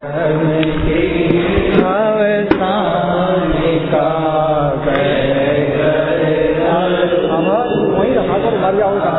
वही रखा कर मर जाओगे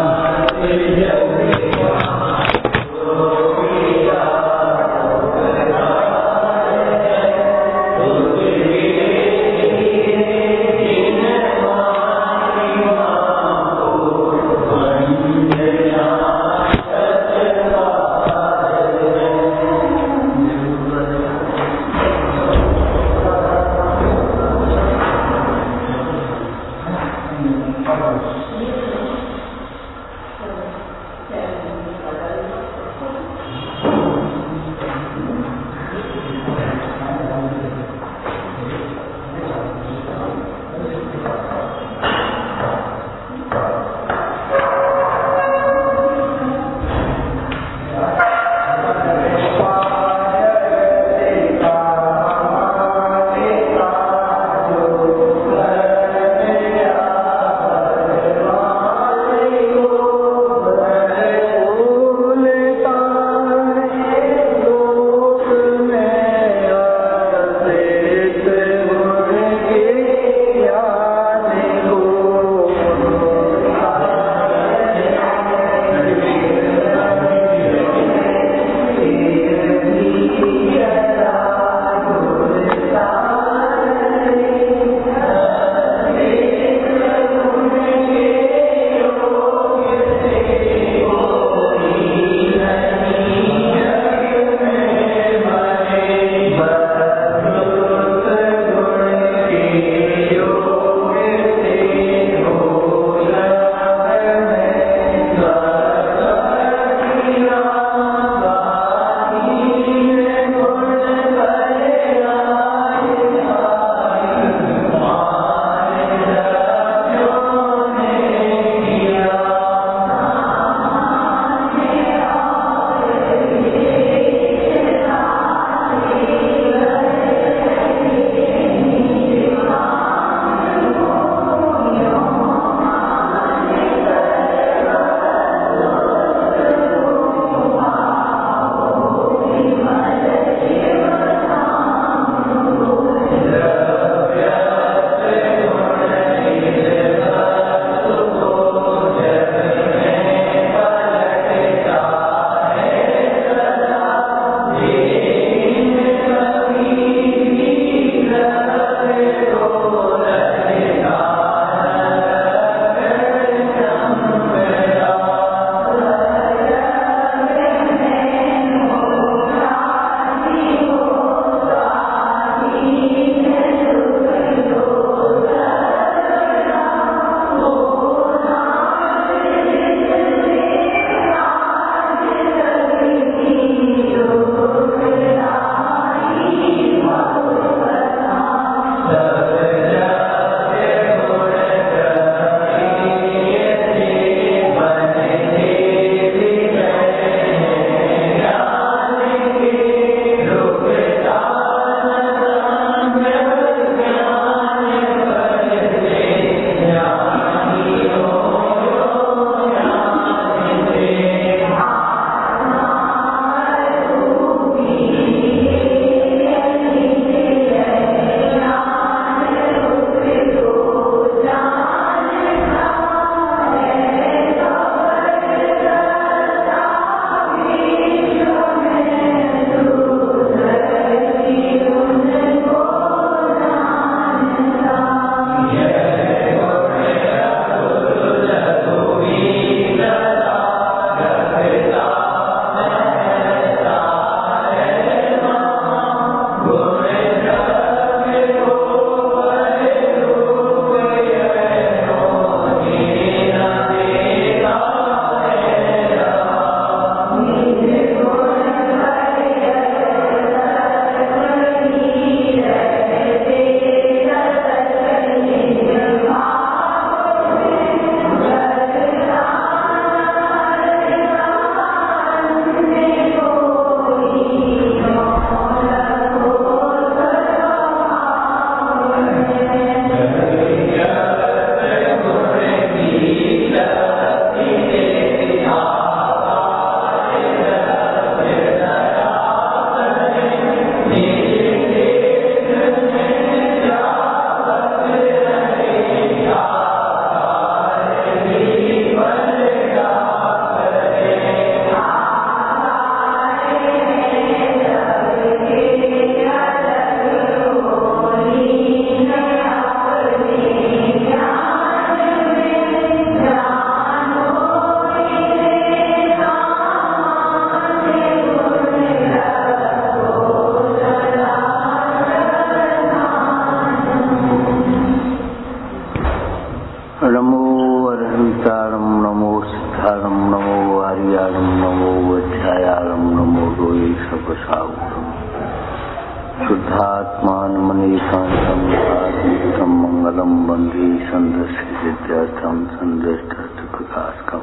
शुद्धात्मान मनीषांतम आत्मिकम मंगलम वंदे संदर्शित्यर्थम संदृष्टप्रकाशकम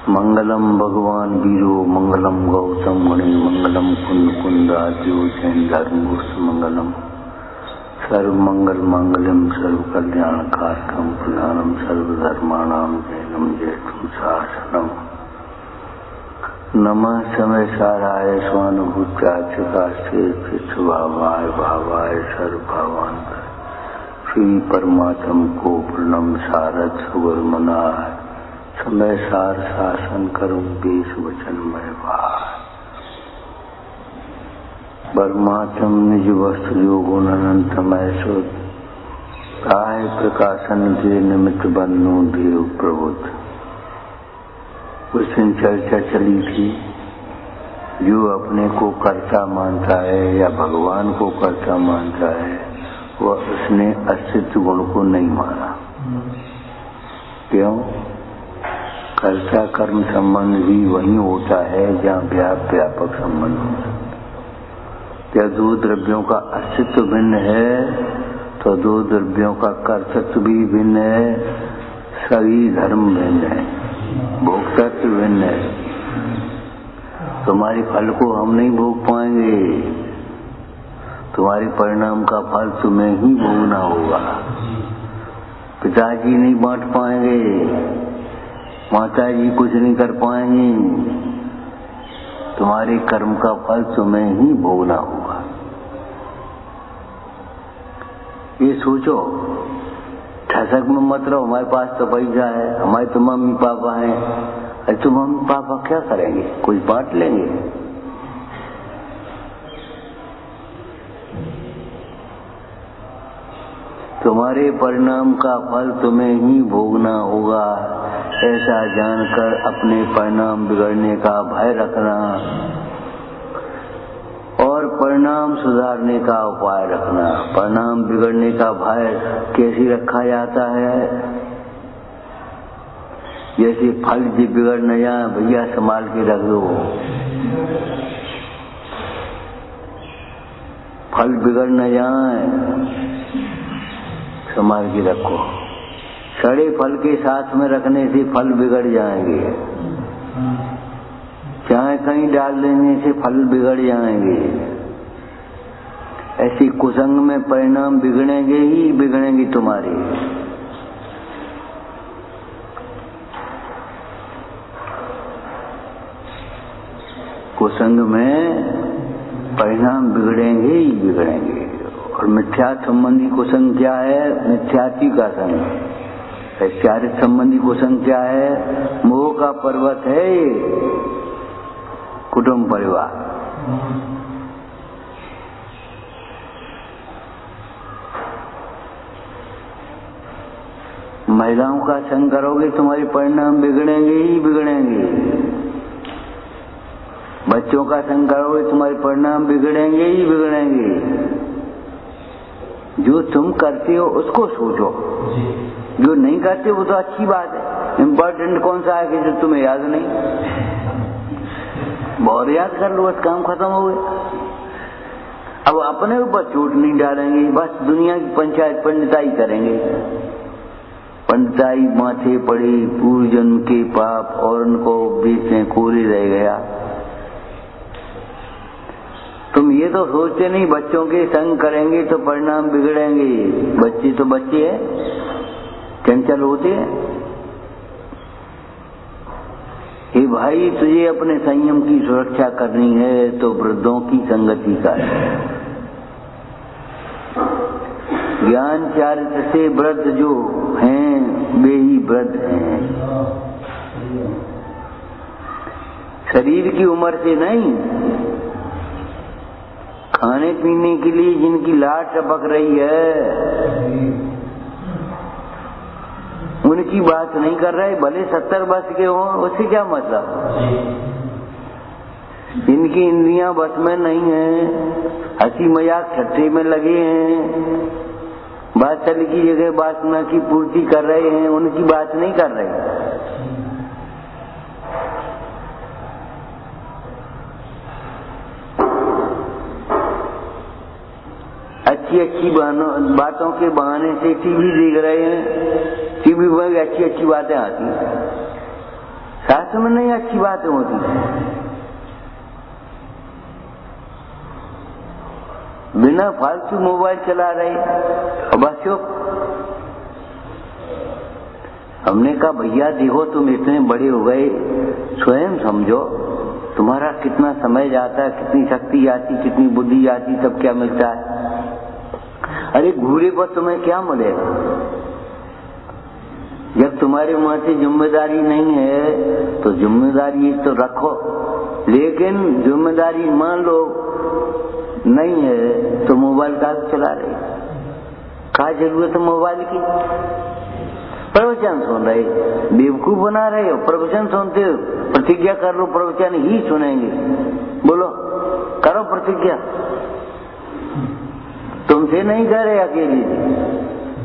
मंगलम भगवान वीरो मंगलम गौतम मुनि मंगलम कुंद कुंदाद्यो जैन धर्मगुप्त मंगलम सर्वमंगल मांगल्यम सर्व कल्याण कारकम प्रधानम सर्वधर्माणाम जैनम जयतु शासनम नमः समय साराय स्वानुभूत्याचकास्ते चित्तभावाय भावाय सर्वभावांतर श्री परमात्म को प्रणम सारथ सुगुरमनाय समय सार शासन करूं देश वचन में भार परमात्म निज वस्तु योगुण अनंतमय सुध काय प्रकाशन के निमित्त बन्नु देव प्रबुद्ध। उस दिन चर्चा चली थी, जो अपने को कर्ता मानता है या भगवान को कर्ता मानता है वह उसने अस्तित्व गुण को नहीं माना। क्यों? कर्ता कर्म संबंध भी वही होता है जहाँ व्यापक संबंध होता है। क्या दो द्रव्यों का अस्तित्व भिन्न है तो दो द्रव्यों का कर्तृत्व भी भिन्न है, सभी धर्म भिन्न है, भोक्तृत्व भिन्न है। तुम्हारे फल को हम नहीं भोग पाएंगे, तुम्हारे परिणाम का फल तुम्हें ही भोगना होगा। पिताजी नहीं बांट पाएंगे, माताजी कुछ नहीं कर पाएंगी, तुम्हारे कर्म का फल तुम्हें ही भोगना होगा। ये सोचो, ठसक में मत रहो, हमारे पास तो पैसा है, हमारे तो मम्मी पापा हैं। अरे तो मम्मी पापा क्या करेंगे? कुछ बांट लेंगे। तुम्हारे परिणाम का फल तुम्हें ही भोगना होगा, ऐसा जानकर अपने परिणाम बिगड़ने का भय रखना और परिणाम सुधारने का उपाय रखना। परिणाम बिगड़ने का भय कैसे रखा जाता है? जैसे फल जी बिगड़ न जाए, भैया संभाल के रख दो। फल बिगड़ न जाए, संभाल के रखो। सड़े फल के साथ में रखने से फल बिगड़ जाएंगे, चाहे कहीं डाल देने से फल बिगड़ जाएंगे। ऐसी कुसंग में परिणाम बिगड़ेंगे ही बिगड़ेंगे तुम्हारे। कुसंग में परिणाम बिगड़ेंगे ही बिगड़ेंगे। और मिथ्या संबंधी कुसंग क्या है? मिथ्याची का संग। चारित्र संबंधी कुसंग क्या है? मोह का पर्वत है कुटुंब परिवार। महिलाओं का संग करोगे तुम्हारे परिणाम बिगड़ेंगे ही बिगड़ेंगे। बच्चों का संग करोगे तुम्हारे परिणाम बिगड़ेंगे ही बिगड़ेंगे। जो तुम करते हो उसको सोचो, जो नहीं करते वो तो अच्छी बात है। इम्पोर्टेंट कौन सा है कि जो तुम्हें याद नहीं? बहुत याद कर लो, बस काम खत्म हो गया। अब अपने ऊपर चोट नहीं डालेंगे, बस दुनिया की पंचायत पंडिताई करेंगे। पंडिताई माथे पड़ी, पूर्व जन्म के पाप और उनको बीच में कोरे रह गया। तुम ये तो सोचते नहीं बच्चों के संग करेंगे तो परिणाम बिगड़ेंगे। बच्चे तो बच्चे हैं, चंचल होते हैं। हे भाई, तुझे अपने संयम की सुरक्षा करनी है तो वृद्धों की संगति कर। ज्ञान चारित्र से वृद्ध जो हैं वे ही वृद्ध हैं, शरीर की उम्र से नहीं। खाने पीने के लिए जिनकी लाट टपक रही है उनकी बात नहीं कर रहे, भले 70 वर्ष के हों, उससे क्या मतलब। जिनकी इंद्रियां बस में नहीं है, हंसी मजाक छट्टे में लगे हैं, बात चल की जगह वासना की पूर्ति कर रहे हैं, उनकी बात नहीं कर रहे। अच्छी अच्छी बातों के बहाने से टीवी देख रहे हैं, टीवी पर अच्छी अच्छी बातें आती हैं, शास्त्र में नहीं अच्छी बातें होती। बिना फालतू मोबाइल चला रहे। बस हमने कहा भैया देखो तुम इतने बड़े हो गए, स्वयं समझो तुम्हारा कितना समय जाता है, कितनी शक्ति आती, कितनी बुद्धि आती, सब क्या मिलता है। अरे घूरे पर तुम्हें क्या मिलेगा जब तुम्हारे मुंह से जिम्मेदारी नहीं है, तो जिम्मेदारी तो रखो, लेकिन जिम्मेदारी मान लो नहीं है तो मोबाइल का चला रहे, क्या जरूरत है मोबाइल की। प्रवचन सुन रहे, बेवकूफ बना रहे हो, प्रवचन सुनते हो, प्रतिज्ञा कर लो प्रवचन ही सुनेंगे, बोलो करो प्रतिज्ञा। तुमसे नहीं कह रहे अकेले,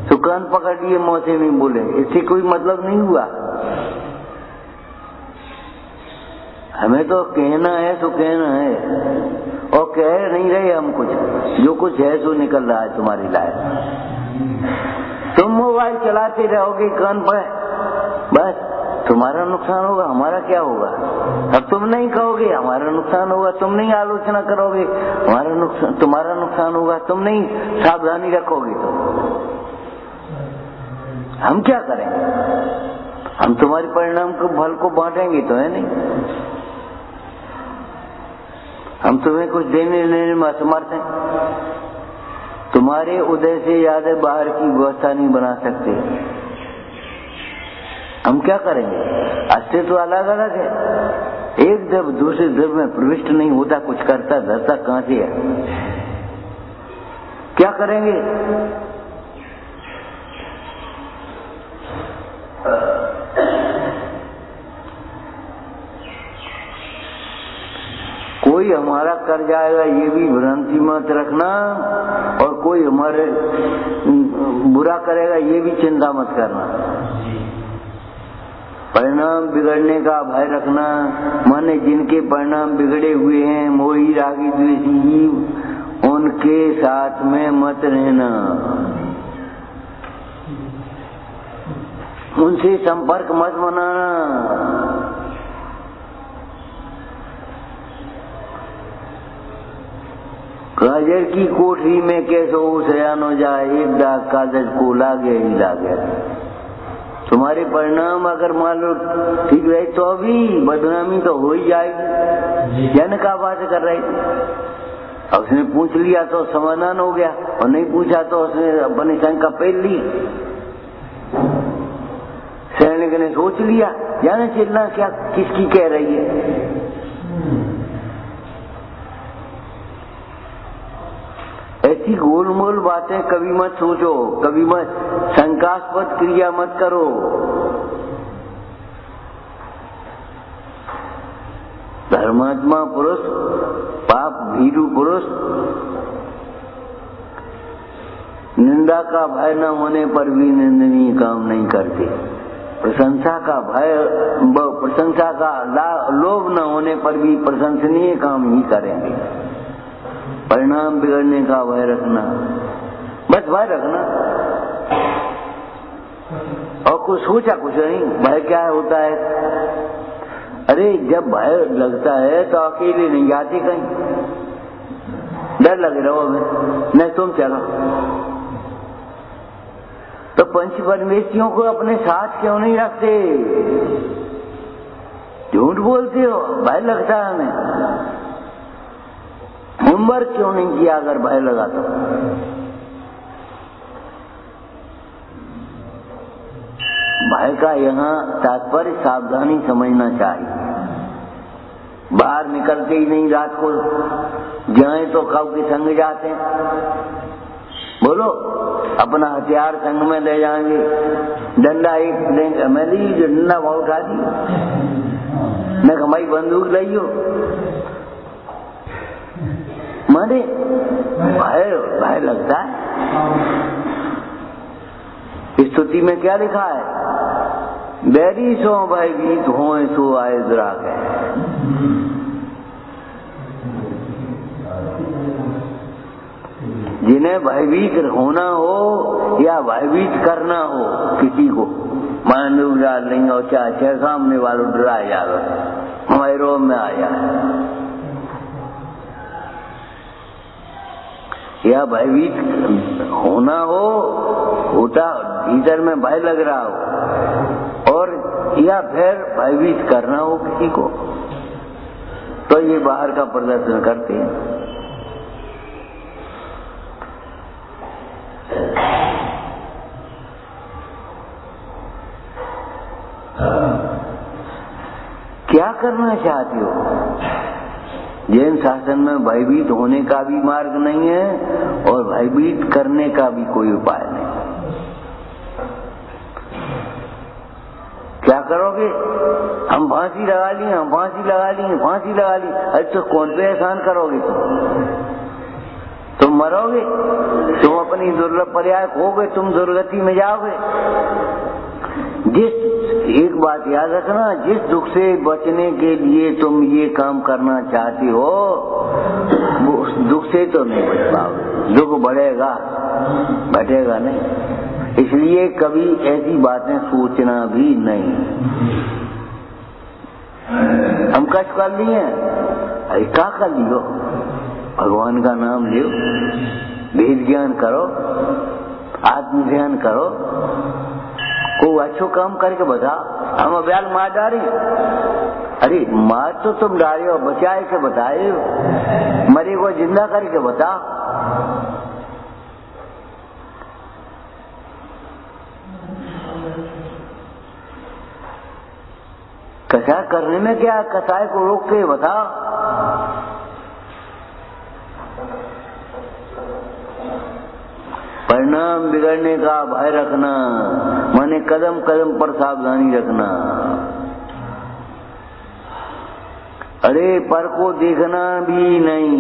तो कान पकड़ लिए मुंह से नहीं बोले, इससे कोई मतलब नहीं हुआ। हमें तो कहना है तो कहना है, और कह नहीं रहे हम कुछ, जो कुछ है सो निकल रहा है तुम्हारी लाइफ। तुम मोबाइल चलाते रहोगे कान पर, बस तुम्हारा नुकसान होगा, हमारा क्या होगा। अब तुम नहीं कहोगे हमारा नुकसान होगा, तुम नहीं आलोचना करोगे हमारा नुकसान, तुम्हारा नुकसान होगा, तुम नहीं सावधानी रखोगे तो हम क्या करेंगे। हम तुम्हारे परिणाम को फल को बांटेंगे तो है नहीं, हम तुम्हें कुछ देने लेने में असमर्थ हैं। तुम्हारे उदय से ज्यादा बाहर की व्यवस्था नहीं बना सकते, हम क्या करेंगे। अस्तित्व तो अलग अलग है, एक द्रव दूसरे द्रव में प्रविष्ट नहीं होता, कुछ करता धरता कहां से है, क्या करेंगे। कोई हमारा कर जाएगा ये भी भ्रांति मत रखना, और कोई हमारे बुरा करेगा ये भी चिंता मत करना। परिणाम बिगड़ने का भय रखना, माने जिनके परिणाम बिगड़े हुए हैं, मोही रागी द्वेषी जीव, उनके साथ में मत रहना, उनसे संपर्क मत बनाना। काजर की कोठरी में कैसो सयान हो जाए, एक दाग कागज को लागे ही लागे। तुम्हारे परिणाम अगर मान लो ठीक रहे तो अभी बदनामी तो हो ही जाएगी। जन का बात कर रही थी, अब उसने पूछ लिया तो समाधान हो गया, और नहीं पूछा तो उसने अपनी शंका पहन ली। सैनिक ने सोच लिया, जाने चिल्ला क्या किसकी कह रही है। ऐसी गोलमोल बातें कभी मत सोचो, कभी मत शंकास्पद क्रिया मत करो। धर्मात्मा पुरुष, पाप भीरू पुरुष, निंदा का भय न होने पर भी निंदनीय काम नहीं करते, प्रशंसा का भय, प्रशंसा का लोभ न होने पर भी प्रशंसनीय काम ही करेंगे। परिणाम बिगड़ने का भय रखना, बस भय रखना, और कुछ सोचा कुछ नहीं। भय क्या होता है, अरे जब भय लगता है तो अकेले नहीं जाते कहीं, डर लगे रहो हमें, नहीं तुम चलो। तो पंच परमेशियों को अपने साथ क्यों नहीं रखते, झूठ बोलते हो, भय लगता है हमें। होमवर्क क्यों नहीं किया अगर भय लगा तो। भय का यहाँ तात्पर्य सावधानी समझना चाहिए। बाहर निकलते ही नहीं, रात को जाए तो कब के संग जाते हैं, बोलो अपना हथियार संग में ले जाएंगे, डंडा एक लेंगे, मैं ली डंडा वहां उठा दी, मैं हमारी बंदूक लाइयो, मारे भय लगता है। स्तुति में क्या लिखा है, बैरी सो भयभीत हो सो आए दुराग है। जिन्हें भयभीत होना हो या भयभीत करना हो किसी को, मान लो डाल लेंगे और चाहे सामने वालों डरा जाए, हमारे रोम में आ जाए, या भयभीत होना होता भीतर में भय लग रहा हो, और या फिर भयभीत करना हो किसी को, तो ये बाहर का प्रदर्शन करते हैं। क्या करना चाहते हो? जैन शासन में भयभीत होने का भी मार्ग नहीं है और भयभीत करने का भी कोई उपाय नहीं। क्या करोगे? हम फांसी लगा ली, हम फांसी लगा ली, फांसी लगा ली। अच्छा, कौन पे एहसान करोगे? तुम मरोगे, तुम अपनी दुर्लभ पर्याय खोगे, तुम दुर्गति में जाओगे। एक बात याद रखना, जिस दुख से बचने के लिए तुम ये काम करना चाहती हो, वो उस दुख से तो नहीं बच पाओगे। दुख बढ़ेगा, घटेगा नहीं। इसलिए कभी ऐसी बातें सोचना भी नहीं। हम कष्ट कर लिए, अरे क्या कर लियो? भगवान का नाम लियो, वेद ज्ञान करो, आत्म ध्यान करो, को अच्छो काम करके बता। हम अब्याल मार डाले, अरे मार तो तुम डाले हो, बचाए के बताए, मरे को जिंदा करके बता। कसाय करने में क्या, कसाय को रोक के बता। परिणाम बिगड़ने का भय रखना, माने कदम कदम पर सावधानी रखना। अरे पर को देखना भी नहीं,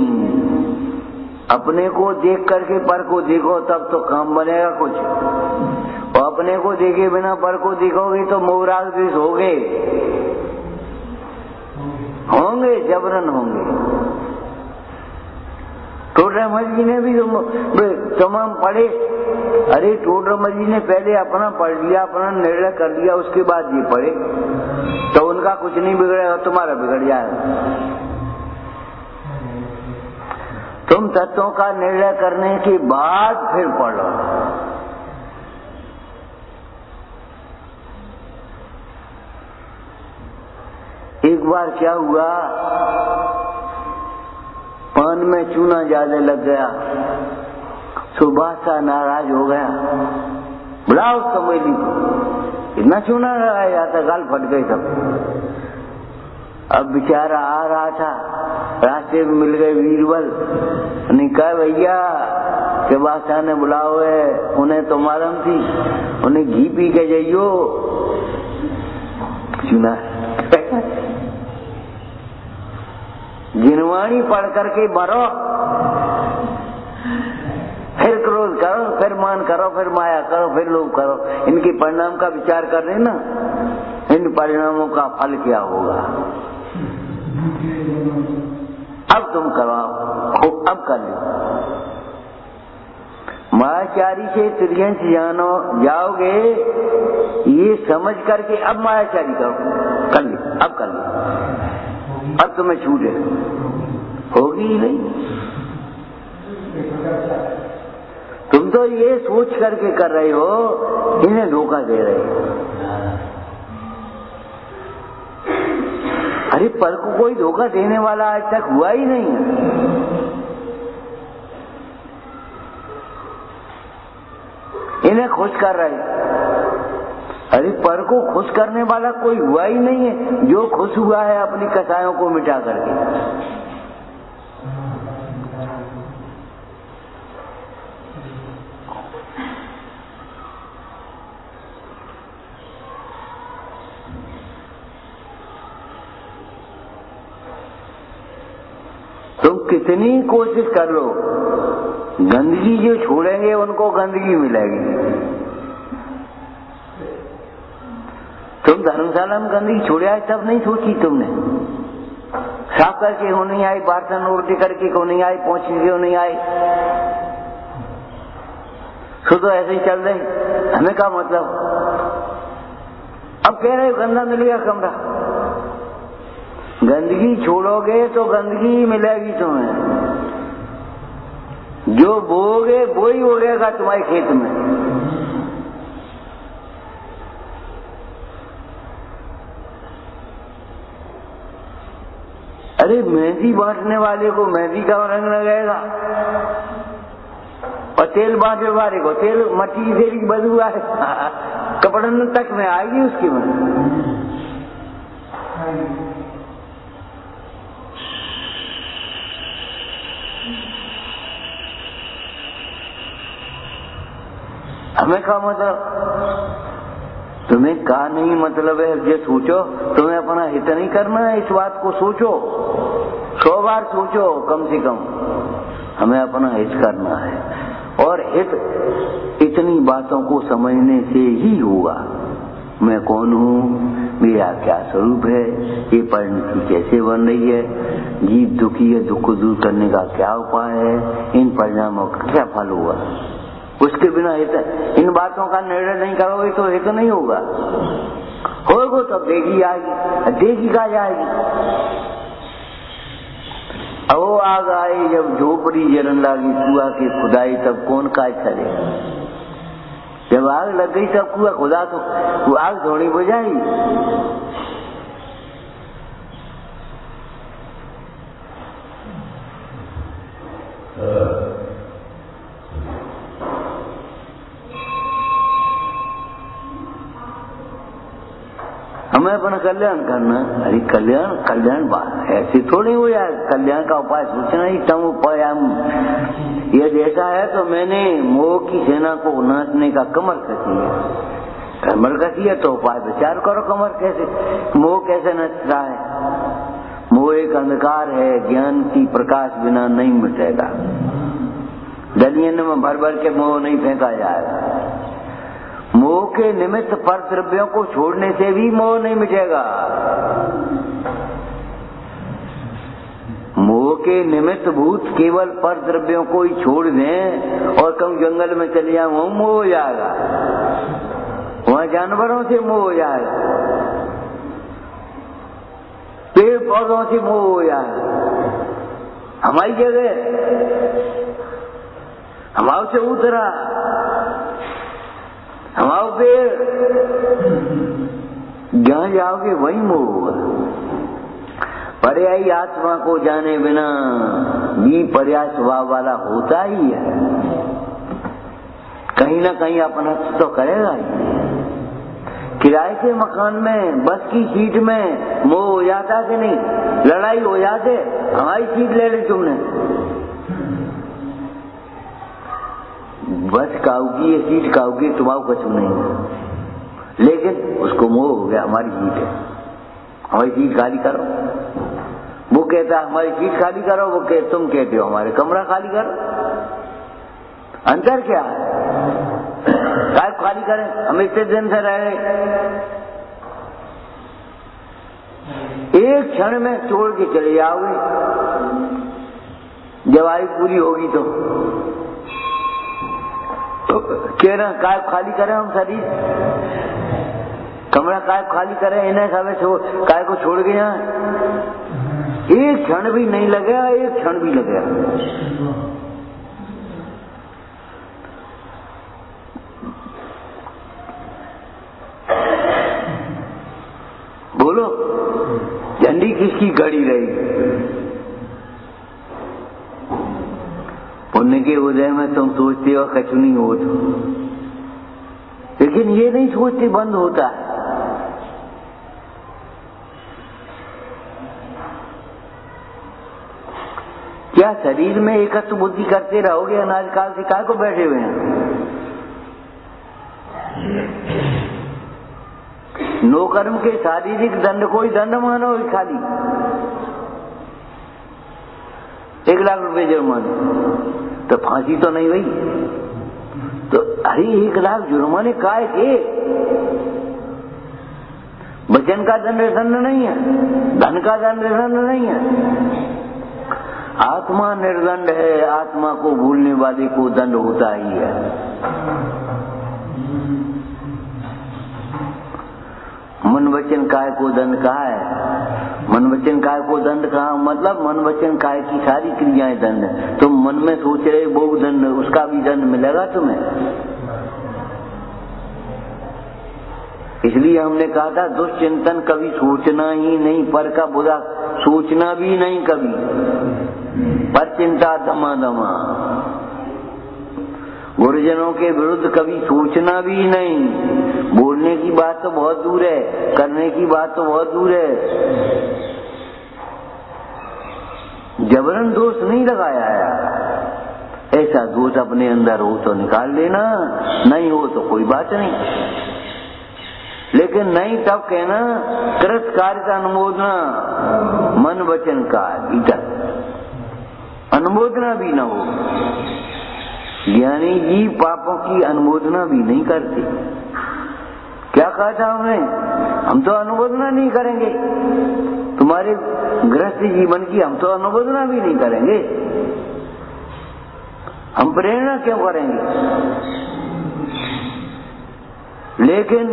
अपने को देख करके पर को देखो, तब तो काम बनेगा कुछ। और अपने को देखे बिना पर को देखोगे तो मोहराग द्वेष होंगे, जबरन होंगे। टोडरमल जी ने भी तमाम पढ़े। अरे टोडरमल जी ने पहले अपना पढ़ लिया, अपना निर्णय कर लिया, उसके बाद ये पढ़े, तो उनका कुछ नहीं बिगड़ेगा, तुम्हारा बिगड़ जाएगा। तुम तत्वों का निर्णय करने के बाद फिर पढ़ो। एक बार क्या हुआ, पान में चूना ज्यादा लग गया, सुभाषा नाराज हो गया, बुलाओ कमेली को, इतना चूना लगाया जाता, गाल फट गए सब। अब बेचारा आ रहा था, रास्ते में मिल गए बीरबल, उन्हें कहा भैया सुभाषा ने बुलाओ है, उन्हें तो मालूम थी, उन्हें घी पी के जाइयो। चूना जिनवाणी पढ़ करके मरो, फिर क्रोध करो, फिर मान करो, फिर माया करो, फिर लोभ करो। इनके परिणाम का विचार कर रहे ना, इन परिणामों का फल क्या होगा। अब तुम कराओ, अब कर लो। मायाचारी से त्रियंश जाओगे, ये समझ करके अब मायाचारी करो, कर लो, अब कर लो, अब तुम्हें छूट है, होगी ही नहीं। तुम तो ये सोच करके कर रहे हो, इन्हें धोखा दे रहे हो। अरे पर को कोई धोखा देने वाला आज तक हुआ ही नहीं है। इन्हें खुश कर रहे, अरे पर को खुश करने वाला कोई हुआ ही नहीं है। जो खुश हुआ है अपनी कसायों को मिटा करके। तुम कितनी कोशिश कर लो, गंदगी जो छोड़ेंगे उनको गंदगी मिलेगी। तुम धर्मशाला में गंदगी छोड़े आज तब नहीं सोची तुमने, साफ करके हो नहीं आई, बर्तन उल्टे करके क्यों नहीं आई, पहुंची क्यों नहीं आई। तो ऐसे ही चल रहे, हमें क्या मतलब। अब कह रहे गंदा मिलेगा कमरा, गंदगी छोड़ोगे तो गंदगी मिलेगी तुम्हें, जो बोओगे वो ही उगेगा तुम्हारे खेत में। अरे मेहंदी बांटने वाले को मेहंदी का रंग लगेगा, और तेल बांटने वाले को तेल, मट्टी तेल की बदबू आए कपड़न तक में आएगी उसकी में। हमें क्या मतलब, तुम्हें का नहीं मतलब है। ये सोचो, तुम्हें अपना हित नहीं करना है, इस बात को सोचो, 100 बार सोचो कम से कम। हमें अपना हित करना है, और हित इतनी बातों को समझने से ही होगा। मैं कौन हूँ, मेरा क्या स्वरूप है, ये परिणति कैसे बन रही है, जीव दुखी है, दुख को दूर करने का क्या उपाय है, इन परिणामों का क्या फल होगा। उसके बिना हित, इन बातों का निर्णय नहीं करोगे तो हित नहीं होगा। होगा तब देगी आएगी, देगी का जाएगी। अब वो आग आई जब झोपड़ी जलन लगी कुआ की खुदाई, तब कौन काय करे। जब आग लग गई तब कुआ खुदा तो वो आग थोड़ी बुझाई। हमें अपना कल्याण करना। अरे कल्याण बात ऐसी थोड़ी हो जाए। कल्याण का उपाय सोचना ही तम उपाय। ये जैसा है तो मैंने मोह की सेना को नाचने का कमर कसी है, कमर कसी है तो उपाय विचार करो। कमर कैसे, मोह कैसे नचता है। मोह एक अंधकार है, ज्ञान की प्रकाश बिना नहीं मिटेगा। दलियन में भर भर के मोह नहीं फेंका जाएगा। मोह के निमित्त पर द्रव्यों को छोड़ने से भी मोह नहीं मिटेगा। मोह के निमित्त भूत केवल पर द्रव्यों को ही छोड़ दें और कहीं जंगल में चले जाए, वहां मोह हो जाएगा। वहां जानवरों से मोह हो जाएगा, पेड़ पौधों से मोह हो जाएगा। हमारी जगह हमारे से उतरा, हमारे पेड़, जहां जाओगे वही मोह होगा। पर्यायी आत्मा को जाने बिना भी पर्याय स्वभाव वाला होता ही है। कहीं ना कहीं अपना तो करेगा ही। किराए के मकान में, बस की सीट में मोह हो जाता कि नहीं, लड़ाई हो जाते, हमारी सीट ले ली तुमने। बस काऊगी, ये सीट काऊगी, तुम्हारा कुछ नहीं है, लेकिन उसको मोह हो गया हमारी सीट है, हमारी सीट खाली करो। वो कहता है हमारी सीट खाली करो, वो कहते तुम कहते हो हमारे कमरा खाली करो। अंतर क्या है? काय खाली करें, हम इतने दिन से रह रहे। एक क्षण में छोड़ के चले जाओगे, जब आयु पूरी होगी तो कह रहे काय खाली करें हम शरीर, कमरा काय खाली करें, इन्हें सब काय को छोड़ के यहाँ एक क्षण भी नहीं लगेगा, एक क्षण भी लगेगा। बोलो झंडी किसकी गड़ी रहेगी? पुण्य के उदय में तुम सोचते हो कछु नहीं हो तो, लेकिन ये नहीं सोचते बंद होता है। क्या शरीर में एकत्व बुद्धि करते रहोगे अनाज काल से काय को बैठे हुए हैं? नो कर्म के शारीरिक दंड को ही दंड मानो खाली। 1 लाख रुपए जुर्माने तो फांसी तो नहीं हुई, तो अरे 1 लाख जुर्माने काय के? वचन का दंड नहीं है, धन का दंड नहीं है। आत्मा निर्दंड है, आत्मा को भूलने वाले को दंड होता ही है। मन वचन काय को दंड कहा है। मन वचन काय को दंड कहा मतलब मन वचन काय की सारी क्रियाएं दंड है। तुम मन में सोच रहे वो दंड, उसका भी दंड मिलेगा तुम्हें। इसलिए हमने कहा था दुष्चिंतन कभी सोचना ही नहीं, पर का बुरा सोचना भी नहीं कभी, पर चिंता दमा दमा। गुरुजनों के विरुद्ध कभी सोचना भी नहीं। बोलने की बात तो बहुत दूर है, करने की बात तो बहुत दूर है। जबरन दोष नहीं लगाया है। ऐसा दोष अपने अंदर हो तो निकाल लेना, नहीं हो तो कोई बात नहीं। लेकिन नहीं तब कहना कृत कार्य का अनुमोदना, मन वचन का इधर अनुमोदना भी न हो। ज्ञानी जी पापों की अनुमोदना भी नहीं करते। क्या कहा था हमने? हम तो अनुमोदना नहीं करेंगे, तुम्हारे गृहस्थ जीवन की हम तो अनुमोदना भी नहीं करेंगे। हम प्रेरणा क्यों करेंगे? लेकिन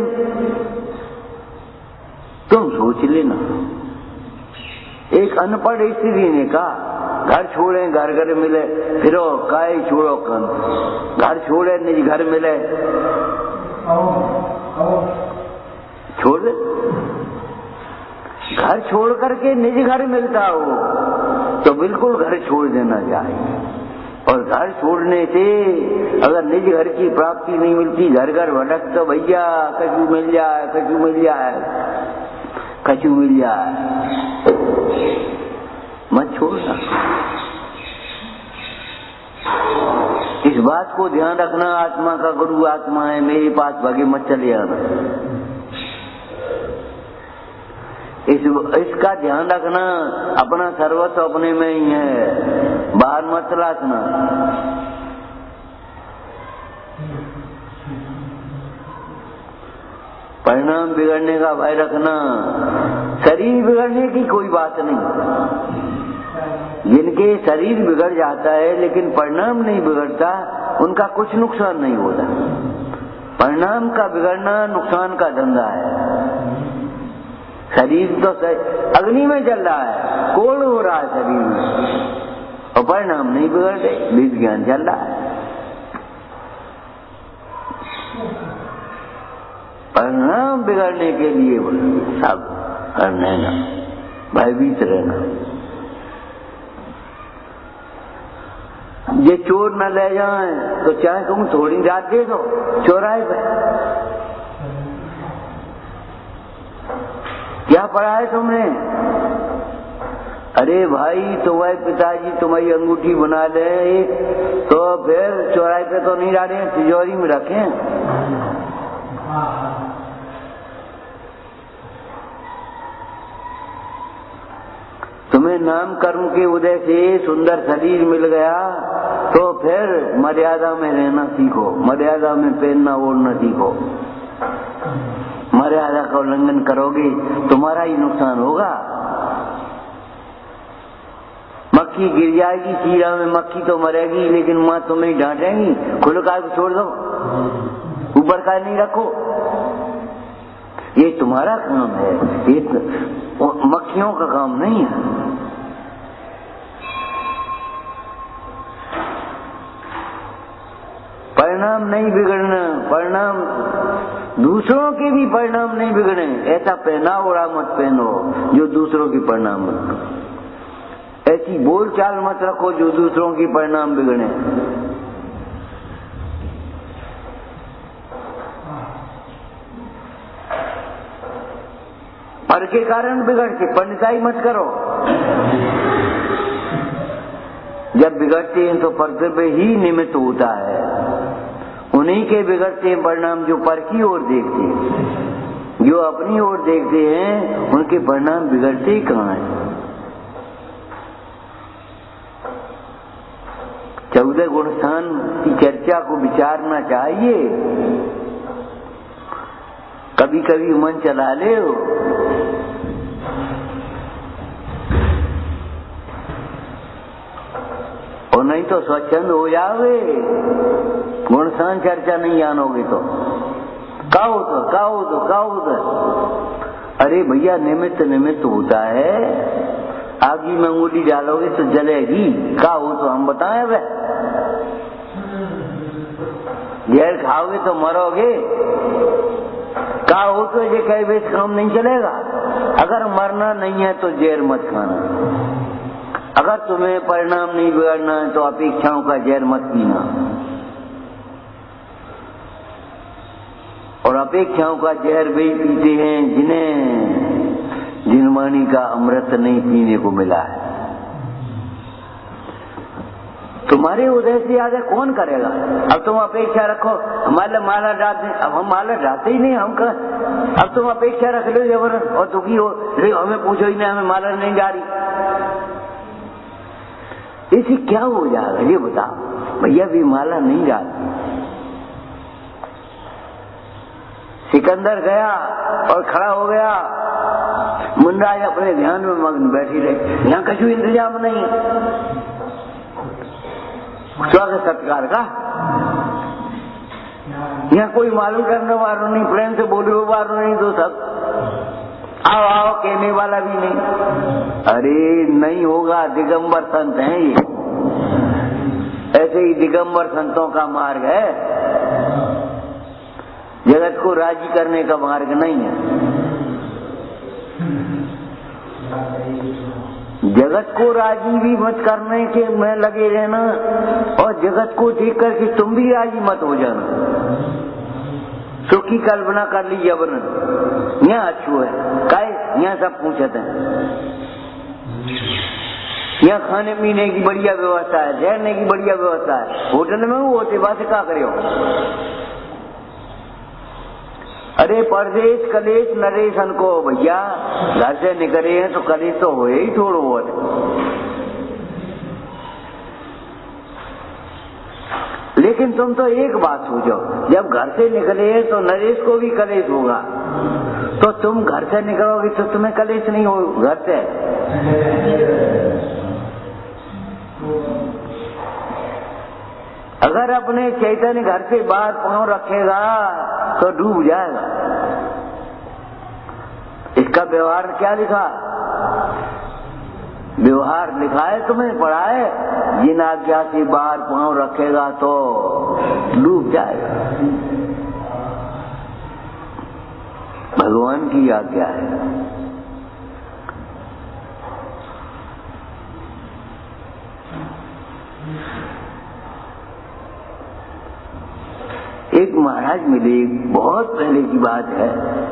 तुम सोच लेना, एक अनपढ़ स्त्री ने कहा घर छोड़े घर घर मिले, फिरो काय छोड़ो कन, घर छोड़े निज घर मिले, छोड़ दे। घर छोड़ करके निज घर मिलता हो तो बिल्कुल घर छोड़ देना चाहिए। और घर छोड़ने से अगर निज घर की प्राप्ति नहीं मिलती, घर घर भटक तो भैया कछु मिल जाए, कछु मिल जाए, कछु मिल जाए, मत छोड़ना। इस बात को ध्यान रखना, आत्मा का गुरु आत्मा है, मेरे पास भागे मत चले आना। इसका ध्यान रखना। अपना सर्वस्व अपने में ही है, बाहर मत तलाशना। परिणाम बिगड़ने का भय रखना। शरीर बिगड़ने की कोई बात नहीं। जिनके शरीर बिगड़ जाता है लेकिन परिणाम नहीं बिगड़ता, उनका कुछ नुकसान नहीं होता। परिणाम का बिगड़ना नुकसान का धंधा है। शरीर तो अग्नि में जल रहा है, कोड़ हो रहा है शरीर में, और परिणाम नहीं बिगड़ रहे, बीज ज्ञान चल रहा है। परिणाम बिगड़ने के लिए सब करने का भयभीत रहना। ये चोर न ले जाए तो चाहे तुम थोड़ी रात दे दो चौराहे पे। क्या पढ़ा है तुमने? अरे भाई तुम्हारे पिताजी तुम्हारी अंगूठी बना ले तो फिर चौराहे पे तो नहीं डाले, तिजोरी में रखें। तुम्हें नाम कर्म के उदय से सुंदर शरीर मिल गया तो फिर मर्यादा में रहना सीखो, मर्यादा में पहनना ओढ़ना सीखो। मर्यादा का उल्लंघन करोगे तुम्हारा ही नुकसान होगा। मक्खी गिर जाएगी कीड़ा में, मक्खी तो मरेगी लेकिन माँ तुम्हें डांटेगी, खुले काय को छोड़ दो, ऊपर काय नहीं रखो। ये तुम्हारा काम है, ये मक्खियों का काम नहीं है। परिणाम नहीं बिगड़ना, परिणाम दूसरों के भी परिणाम नहीं बिगड़े। ऐसा पहना ओढ़ा मत पहनो जो दूसरों की परिणाम मत। ऐसी बोल चाल मत रखो जो दूसरों की परिणाम बिगड़े। पर के कारण बिगड़ते, पंडिताई मत करो। जब बिगड़ते हैं तो पर पे ही निमित्त होता है। उन्हीं के बिगड़ते हैं परिणाम जो पर की ओर देखते हैं। जो अपनी ओर देखते हैं उनके परिणाम बिगड़ते ही कहाँ हैं। 14 गुणस्थान की चर्चा को विचारना चाहिए। कभी कभी मन चला ले और नहीं तो स्वच्छंद हो जाओगे, गुणसान चर्चा नहीं जानोगे तो काऊ तो अरे भैया निमित्त निमित्त होता है। आगी में अंगुली डालोगे तो जलेगी, का हो तो हम बताएं वे। जहर खाओगे तो मरोगे, का हो तो ये कई बेच काम नहीं चलेगा। अगर मरना नहीं है तो जहर मत खाना, अगर तुम्हें परिणाम नहीं बिगड़ना है तो अपेक्षाओं का जहर मत पीना। और अपेक्षाओं का जहर वे पीते हैं जिन वाणी का अमृत नहीं पीने को मिला है। तुम्हारे उदय से आगे कौन करेगा? अब तुम अपेक्षा रखो हमारे माला डालते, अब हम माला डालते ही नहीं, हम अब तुम अपेक्षा रख लो जबरन और दुखी हो, हमें पूछो ही नहीं, हमें माला नहीं डाली। इसे क्या हो जाएगा ये बताओ। भैया भी माला नहीं डालती। सिकंदर गया और खड़ा हो गया, मुंडराज अपने ध्यान में मग्न बैठी रही। यहाँ कछु इंतजाम नहीं है स्वागत सत्कार का, यहाँ कोई मालूम करने वाला नहीं, प्रेम से बोले वाला नहीं, तो सब आओ आओ कहने वाला भी नहीं। अरे नहीं होगा, दिगंबर संत हैं ये, ऐसे ही दिगंबर संतों का मार्ग है, जगत को राजी करने का मार्ग नहीं है। जगत को राजी भी मत करने के में लगे रहना और जगत को देख करके तुम भी राजी मत हो जाना। सुख की कल्पना कर ली जबरन, यहाँ अच्छू है काय, यहाँ सब पूछते हैं, यहाँ खाने पीने की बढ़िया व्यवस्था है, ठहरने की बढ़िया व्यवस्था है, होटल में वो होते बात क्या करे हो। अरे परदेश कलेश नरेशन को भैया घर से निकले हैं तो कलेश तो हो ही थोड़ा बहुत। लेकिन तुम तो एक बात सोचो, जब घर से निकले हैं तो नरेश को भी कलेश होगा, तो तुम घर से निकलोगे तो तुम्हें कलेश नहीं हो घर से। अगर अपने चैतन्य घर से बाहर पांव रखेगा तो डूब जाएगा। इसका व्यवहार क्या लिखा? व्यवहार लिखा है, तुम्हें पढ़ा है, जिन आज्ञा से बाहर पांव रखेगा तो डूब जाएगा। भगवान की आज्ञा है। एक महाराज मिले, बहुत पहले की बात है,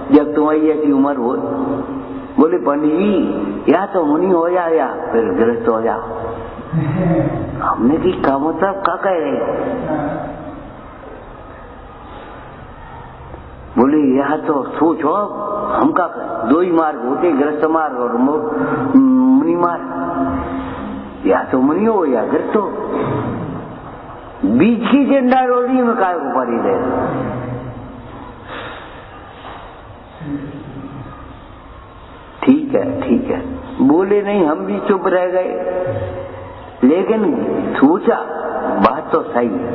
जब तुम्हारी ऐसी उम्र हो, बोले पंडित जी या तो मुनि हो जा या फिर गृहस्थ हो जा। हमने की का मतलब क्या कह रहे? बोले यह तो सोचो, हम का कर, दो ही मार्ग होते, गृहस्थ मार्ग और मुनि मार्ग। या तो मुनि हो या गृहस्थ हो, बीच की झंडा रोली में काय ऊपर ही दे। ठीक है बोले नहीं, हम भी चुप रह गए, लेकिन सोचा बात तो सही है।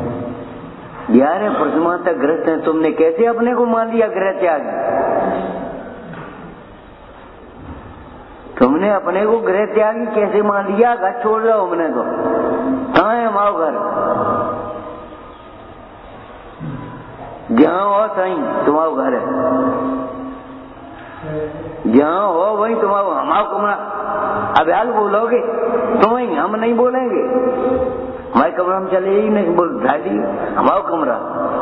11 प्रतिमा तक ग्रस्त है, तुमने कैसे अपने को मान लिया गृह त्यागी? तुमने अपने को गृह त्यागी कैसे मान लिया? घर छोड़ रहा हूं मैंने तो, कहाँ है माओ घर? जहां हो सही तुम्हारा घर है, जहां हो वही तुम्हारा हमारा कमरा। अब हाल बोलोगे तुम ही, हम नहीं बोलेंगे। हमारे कमरा में चले ही नहीं, बोल ढाली हमारा कमरा,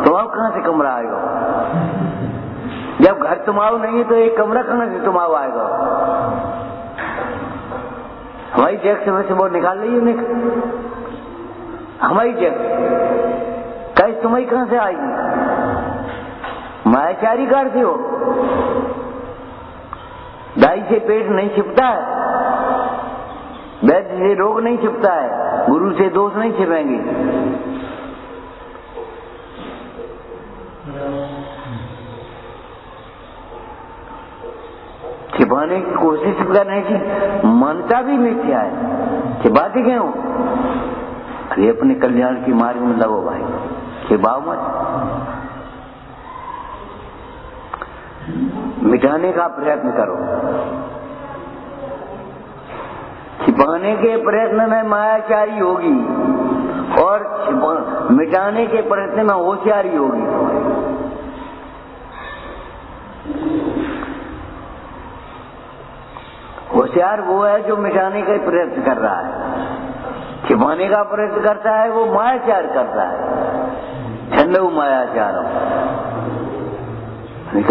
तुम्हारा कहाँ से कमरा आएगा? जब घर तुम्हारा नहीं है तो एक कमरा कहाँ से तुम्हारा आएगा? हमारी जैक से वो निकाल लीजिए, हमारी जैक कैसे तुम्हारी कहाँ से आएगी? मायाचारी करते हो, दाई से पेट नहीं छिपता है, वैद्य से रोग नहीं छिपता है, गुरु से दोष नहीं छिपेंगे। छिपाने की कोशिश करने की मनता भी मिथ्या है, छिपाते क्यों? अरे अपने कल्याण की मार्ग में लगो भाई, छिपाओ मत। मिटाने का प्रयत्न करो। छिपाने के प्रयत्न में मायाचारी होगी और मिटाने के प्रयत्न में होशियारी होगी। होशियार वो है जो मिटाने का प्रयत्न कर रहा है, छिपाने का प्रयत्न करता है वो मायाचार करता है। ठंडो मायाचार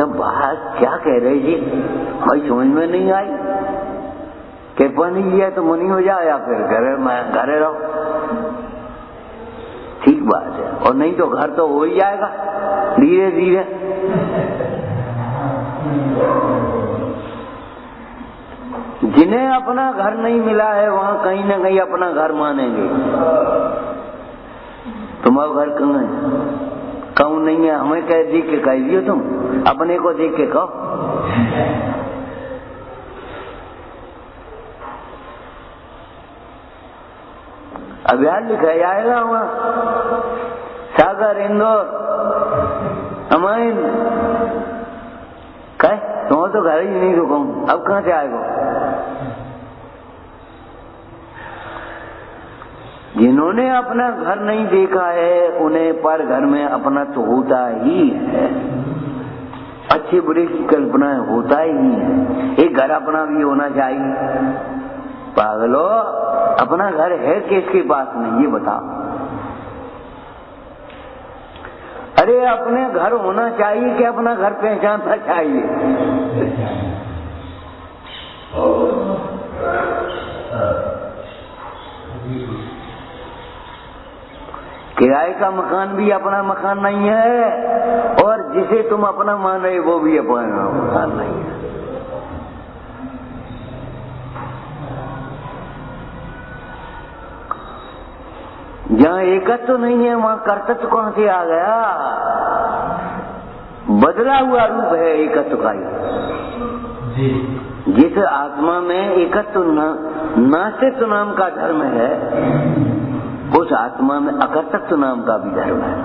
बात क्या कह रहे जी, भाई समझ में नहीं आई। के पानी लिया तो मुनि हो जाओ या फिर घरे रहो, ठीक बात है। और नहीं तो घर तो हो ही जाएगा धीरे धीरे। जिन्हें अपना घर नहीं मिला है वहां कहीं न कहीं अपना घर मानेंगे। तुम्हारा घर कहाँ है? कहूँ नहीं है, हमें कह देख के कह दियो, तुम अपने को देख के कहो। अभियान लिखा जाएगा वहां, सागर, इंदौर, अमाइन, कह तुम तो घर ही नहीं रुको, अब कहां से आएगा? जिन्होंने अपना घर नहीं देखा है उन्हें पर घर में अपना तो होता ही है, अच्छे बुरे की कल्पना होता ही है। एक घर अपना भी होना चाहिए। पागलो, अपना घर है किसके पास नहीं ये बताओ? अरे अपने घर होना चाहिए कि अपना घर पहचानना चाहिए? किराए का मकान भी अपना मकान नहीं है और जिसे तुम अपना मान रहे वो भी अपना मकान नहीं है। जहाँ एकत्व तो नहीं है वहाँ कर्तव्य कहां से आ गया? बदला हुआ रूप है एकत्व का ही। जिस आत्मा में एकत्व नास्तित्व नाम का धर्म है उस आत्मा में अकर्तृत्व नाम का भी धर्म है।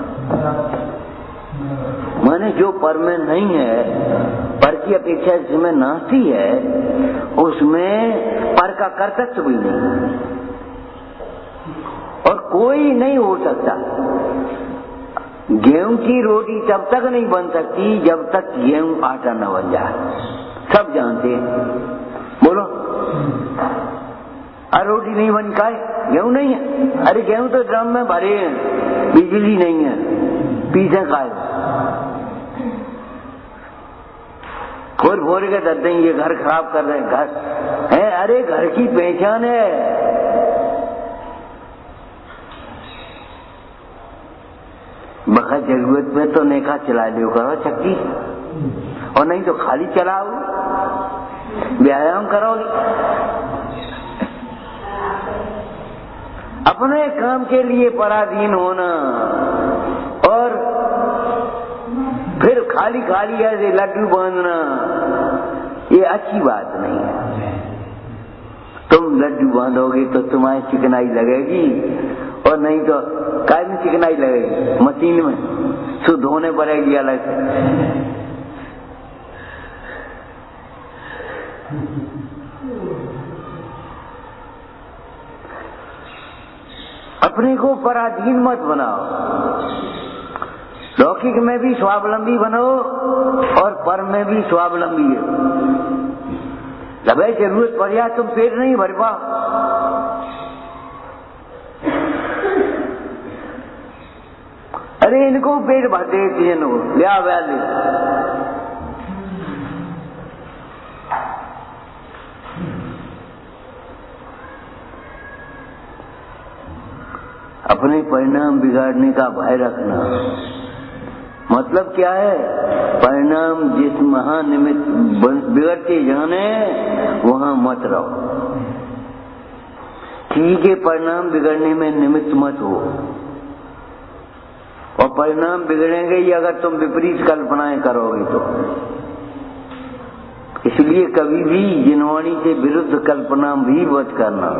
माने जो पर में नहीं है, पर की अपेक्षा जिसमें नास्ती है उसमें पर का कर्तृत्व भी नहीं और कोई नहीं हो सकता। गेहूं की रोटी तब तक नहीं बन सकती जब तक गेहूं आटा न बन जाए, सब जानते हैं। बोलो, अरे रोटी नहीं बनी का गेहूं नहीं है? अरे गेहूं तो ड्रम में भरे हैं, बिजली नहीं है, पीछे का खोर भोर के दर्द ये घर खराब कर रहे हैं। घर है, अरे घर की पहचान है। बखत जरूरत में तो नेका चला लियो करो चक्की, और नहीं तो खाली चलाओ, व्यायाम करोगे। अपने काम के लिए पराधीन होना और फिर खाली खाली ऐसे लड्डू बांधना ये अच्छी बात नहीं है। तुम लड्डू बांधोगे तो तुम्हारी चिकनाई लगेगी और नहीं तो काय में चिकनाई लगेगी? मशीन में शुद्ध होने पड़ेगी अलग से। अपने को पराधीन मत बनाओ, लौकिक में भी स्वावलंबी बनो और पर में भी स्वावलंबी है। जब जरूरत पड़ जाए तुम पेट नहीं भर पाओ। अरे इनको पेट भरते जिनको लिया ले। अपने परिणाम बिगाड़ने का भय रखना मतलब क्या है? परिणाम जिस महानिमित्त बिगड़ते जाने वहां मत रहो। ठीक है, परिणाम बिगड़ने में निमित्त मत हो और परिणाम बिगड़ेंगे ही अगर तुम विपरीत कल्पनाएं करोगे तो। इसलिए कभी भी जिनवाणी से विरुद्ध कल्पना भी मत करना।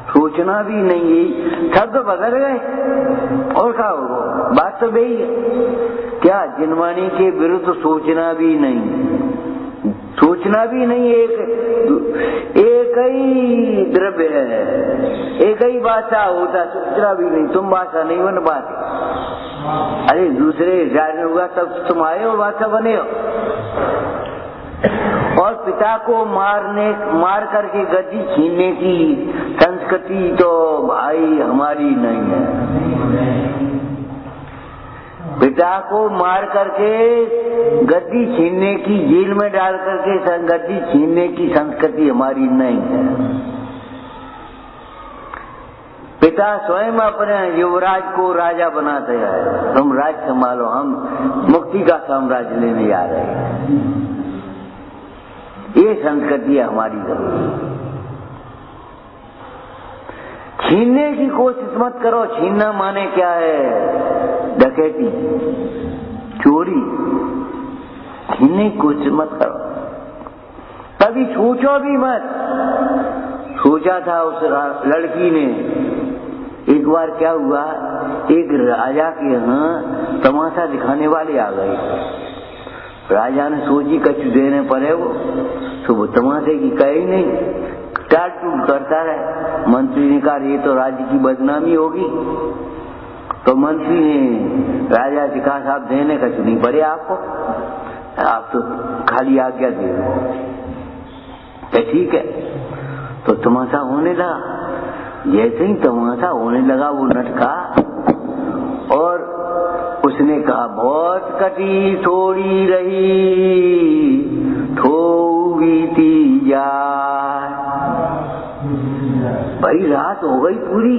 सोचना भी नहीं, शब्द बदल गए और क्या होगा, बात तो वही है। क्या जिनवाणी के विरुद्ध सोचना भी नहीं, सोचना भी नहीं, एक ही द्रव्य है, एक ही भाषा होता, सोचना भी नहीं। तुम भाषा नहीं बन पाते, अरे दूसरे जाने हुआ तब तुम आए हो, भाषा बने हो। और पिता को मार करके गद्दी छीनने की संस्कृति तो भाई हमारी नहीं है। पिता को मार करके गद्दी छीनने की, जेल में डाल करके गद्दी छीनने की संस्कृति हमारी नहीं है। पिता स्वयं अपने युवराज को राजा बनाते हैं, तुम राज संभालो, हम मुक्ति का साम्राज्य लेने जा रहे हैं। ये संस्कृति है हमारी। छीनने की कोशिश मत करो। छीनना माने क्या है? डकैती, चोरी। छीनने की कोशिश मत करो, कभी सोचो भी मत। सोचा था उस लड़की ने, एक बार क्या हुआ, एक राजा के यहाँ तमाशा दिखाने वाले आ गए। राजा ने सोची कछु देने पड़े वो, तो वो तमाशे की कही नहीं, टाट टूट करता रहे। मंत्री ने कहा ये तो राज्य की बदनामी होगी। तो मंत्री ने राजा से कहा साहब देने कछु नहीं पड़े आपको, आप तो खाली आज्ञा दे दो। ठीक है, तो तमाशा होने लगा। जैसे ही तमाशा होने लगा वो नटका और उसने कहा बहुत कटी थोड़ी रही, थोड़ी जाए। भाई रात हो गई पूरी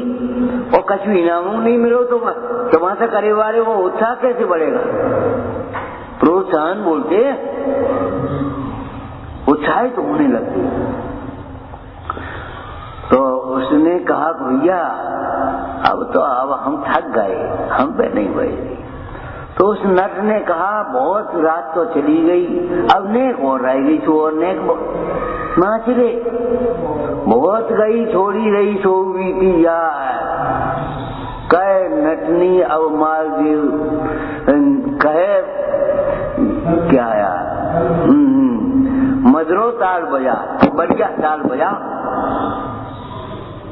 और कछु इनामों नहीं मिलो तो तमाशा करे वाले वो उत्साह कैसे बढ़ेगा? प्रोत्साहन बोलते, उत्साहित तो होने लगते। तो उसने कहा भैया अब हम थक गए, हम पे नहीं बैठे। तो उस नट ने कहा बहुत रात तो चली गई, अब नेक और रह गई, सो और नेक नाच ले। बहुत गई थोड़ी रही, सो बीती यार। कहे नटनी अब मार देव, कहे क्या यार, मधुरो ताल बजा, बढ़िया ताल बजा,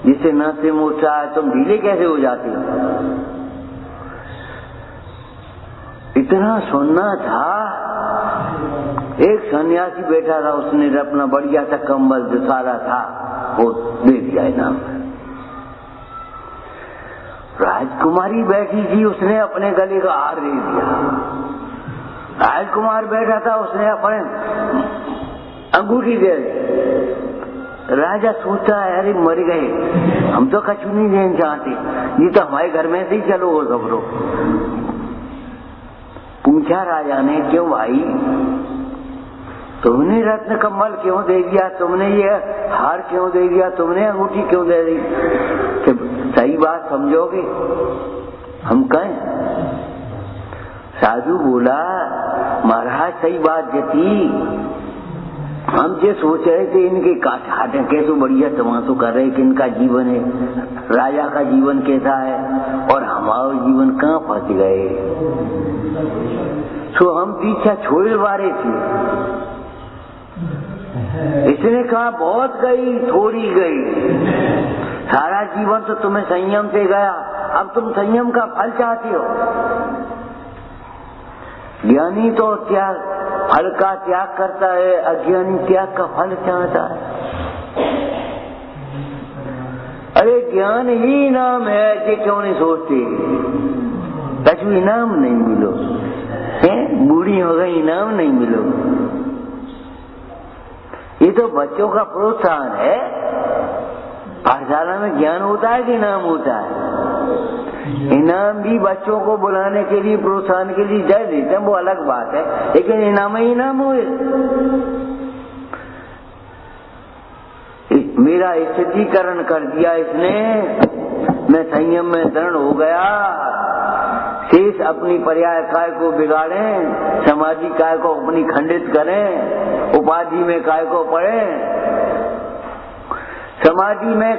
जिसे न से मोचा तुम ढीले कैसे हो जाते हो? इतना सुनना था। एक सन्यासी बैठा था, उसने अपना बढ़िया सा कंबल जो सारा था वो दे दिया इनाम। राजकुमारी बैठी थी, उसने अपने गले का हार दे दिया। राजकुमार बैठा था, उसने अपने अंगूठी दे दी। राजा सोचा है अरे मर गए, हम तो कछु नहीं देना चाहते, ये तो हमारे घर में से ही चलो वो सब लोग। पूछा राजा ने क्यों भाई, तुमने रत्न कमल क्यों दे दिया, तुमने ये हार क्यों दे दिया, तुमने अंगूठी क्यों दे दी? सही बात समझोगे? हम कहें? साधु बोला महाराज सही बात जती, हम जो सोच रहे थे इनके काटे कैसे बढ़िया तमाशो कर रहे कि इनका जीवन है, राजा का जीवन कैसा है और हमारा जीवन कहाँ फंस गए। तो हम पीछा छोड़ वारे थे। इसने कहा बहुत गई थोड़ी गई, सारा जीवन तो तुम्हें संयम से गया, अब तुम संयम का फल चाहती हो। ज्ञानी तो त्याग, फल का त्याग करता है, अज्ञानी त्याग का फल चाहता है। अरे ज्ञान ही इनाम है, ये क्यों नहीं सोचते? कछु इनाम नहीं मिलो है, बूढ़ी हो गई इनाम नहीं मिलो। ये तो बच्चों का प्रोत्साहन है। पाठशाला में ज्ञान होता है कि इनाम होता है? इनाम भी बच्चों को बुलाने के लिए, प्रोत्साहन के लिए दे देते हैं, वो अलग बात है, लेकिन इनाम ही इनाम हुए। मेरा स्थितीकरण कर दिया इसने, मैं संयम में दृढ़ हो गया। शेष अपनी पर्याय काय को बिगाड़ें, समाधि काय को अपनी खंडित करें, उपाधि में काय को पड़े। समाधि में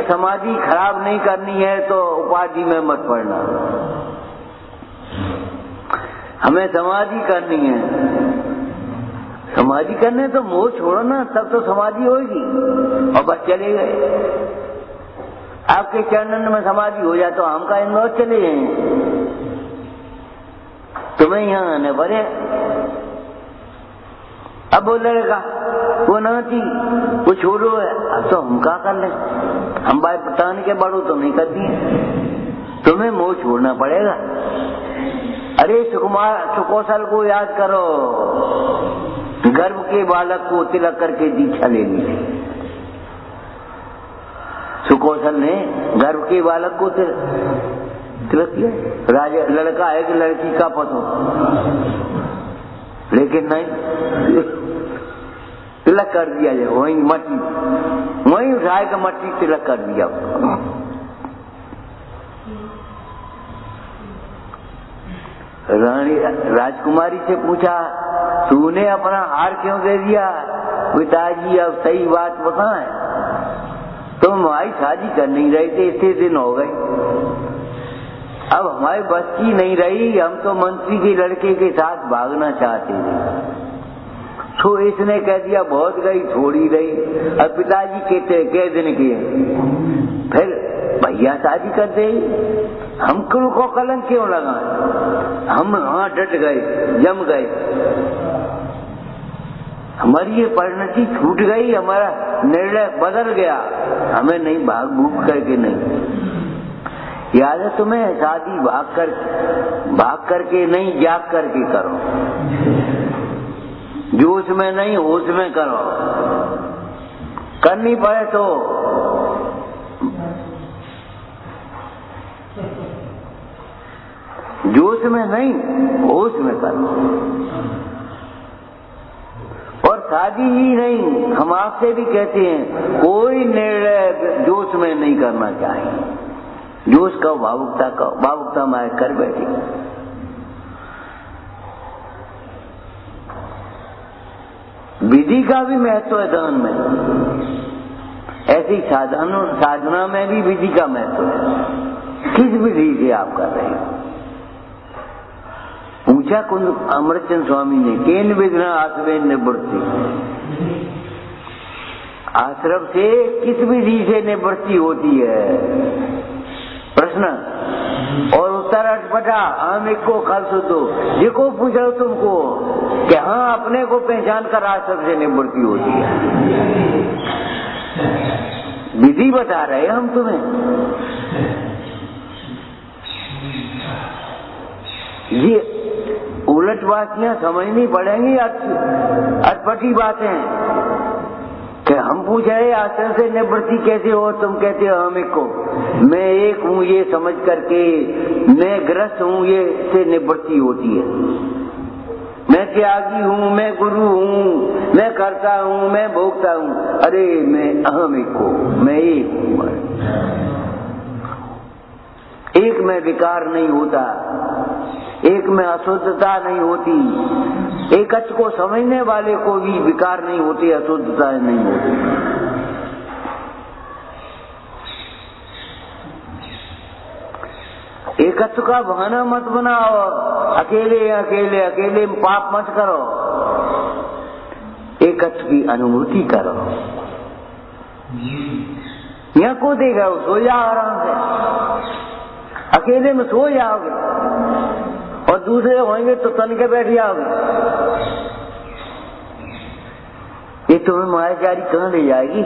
समाधि खराब नहीं करनी है तो उपाधि में मत पड़ना। हमें समाधि करनी है। समाधि करने तो मोह छोड़ो ना, तब तो समाधि होगी। और बस चले गए। आपके चरणन में समाधि हो जाए तो हम का इंदौर चले गए, तुम्हें यहाँ आने पड़े। अब वो लड़का वो ना थी, वो छोड़ो है, अब तो हम क्या कर ले, हम भाई पतान के बड़ो तो नहीं करती है, तुम्हें मोह छोड़ना पड़ेगा। अरे सुकौशल को याद करो, गर्भ के बालक को तिलक करके दीक्षा ले ली थी। सुकौशल ने गर्भ के बालक को तिलक किया। राजा लड़का है कि लड़की का पतो, लेकिन नहीं, तिलक कर दिया जाए, वहीं मट्टी वहीं उठाए का मट्टी तिलक कर दिया। रानी राजकुमारी से पूछा, तूने अपना हार क्यों दे दिया? पिताजी अब सही बात बताएं, तुम हमारी शादी कर नहीं रहे थे, इतने दिन हो गए, अब हमारी बस की नहीं रही, हम तो मंत्री के लड़के के साथ भागना चाहते थे। तो इसने कह दिया बहुत गई थोड़ी रही। और पिताजी कहते कह दिन किए, फिर भैया शादी कर दे, हम को कलंक क्यों लगा? हम वहां डट गए, जम गए, हमारी ये परिणति छूट गई, हमारा निर्णय बदल गया, हमें नहीं भाग भूख करके नहीं। याद है तुम्हें, शादी भाग करके नहीं, जाग करके करो, जोश में नहीं होश में करो। करनी पड़े तो जोश में नहीं होश में करो। और शादी ही नहीं, हम आपसे भी कहते हैं कोई निर्णय जोश में नहीं करना चाहिए। जोश का भावुकता में कर बैठे। विधि का भी महत्व है दान में, ऐसी साधना में भी विधि का महत्व है। किस विधि से आप कर रहे हो? पूछा कुंद अमृतचंद स्वामी ने, केन विघ्न आश्रम निवृत्ति, आश्रम से किस विधि से निवृत्ति होती है? प्रश्न और उत्तर अटपटा, हम एक को कल सुधो जिको पूछो तुमको कि हाँ अपने को पहचान कर आश्रम से निवृत्ति होती है। विधि बता रहे हम तुम्हें। ये उलट बातियां समझनी पड़ेंगी, अटपटी बातें कि हम पूछ रहे आश्रम से निवृत्ति कैसे हो, तुम कहते हो हम एक को, मैं एक हूँ ये समझ करके, मैं ग्रस्त हूँ ये से निवृत्ति होती है। मैं त्यागी हूँ, मैं गुरु हूँ, मैं करता हूँ, मैं भोगता हूँ। अरे मैं अहम एक को, मैं एक हूँ। एक में विकार नहीं होता, एक में अशुद्धता नहीं होती, एकच को समझने वाले को भी विकार नहीं होती, अशुद्धता नहीं होती। एकत्व का बहाना मत बनाओ, अकेले अकेले अकेले पाप मत करो, एकत्व की अनुभूति करो। यहाँ को देगा सो जाओ आराम से, अकेले में सो जाओगे और दूसरे होंगे तो तन के बैठ जाओगे। ये तुम्हें मायाजारी कहाँ ले जाएगी?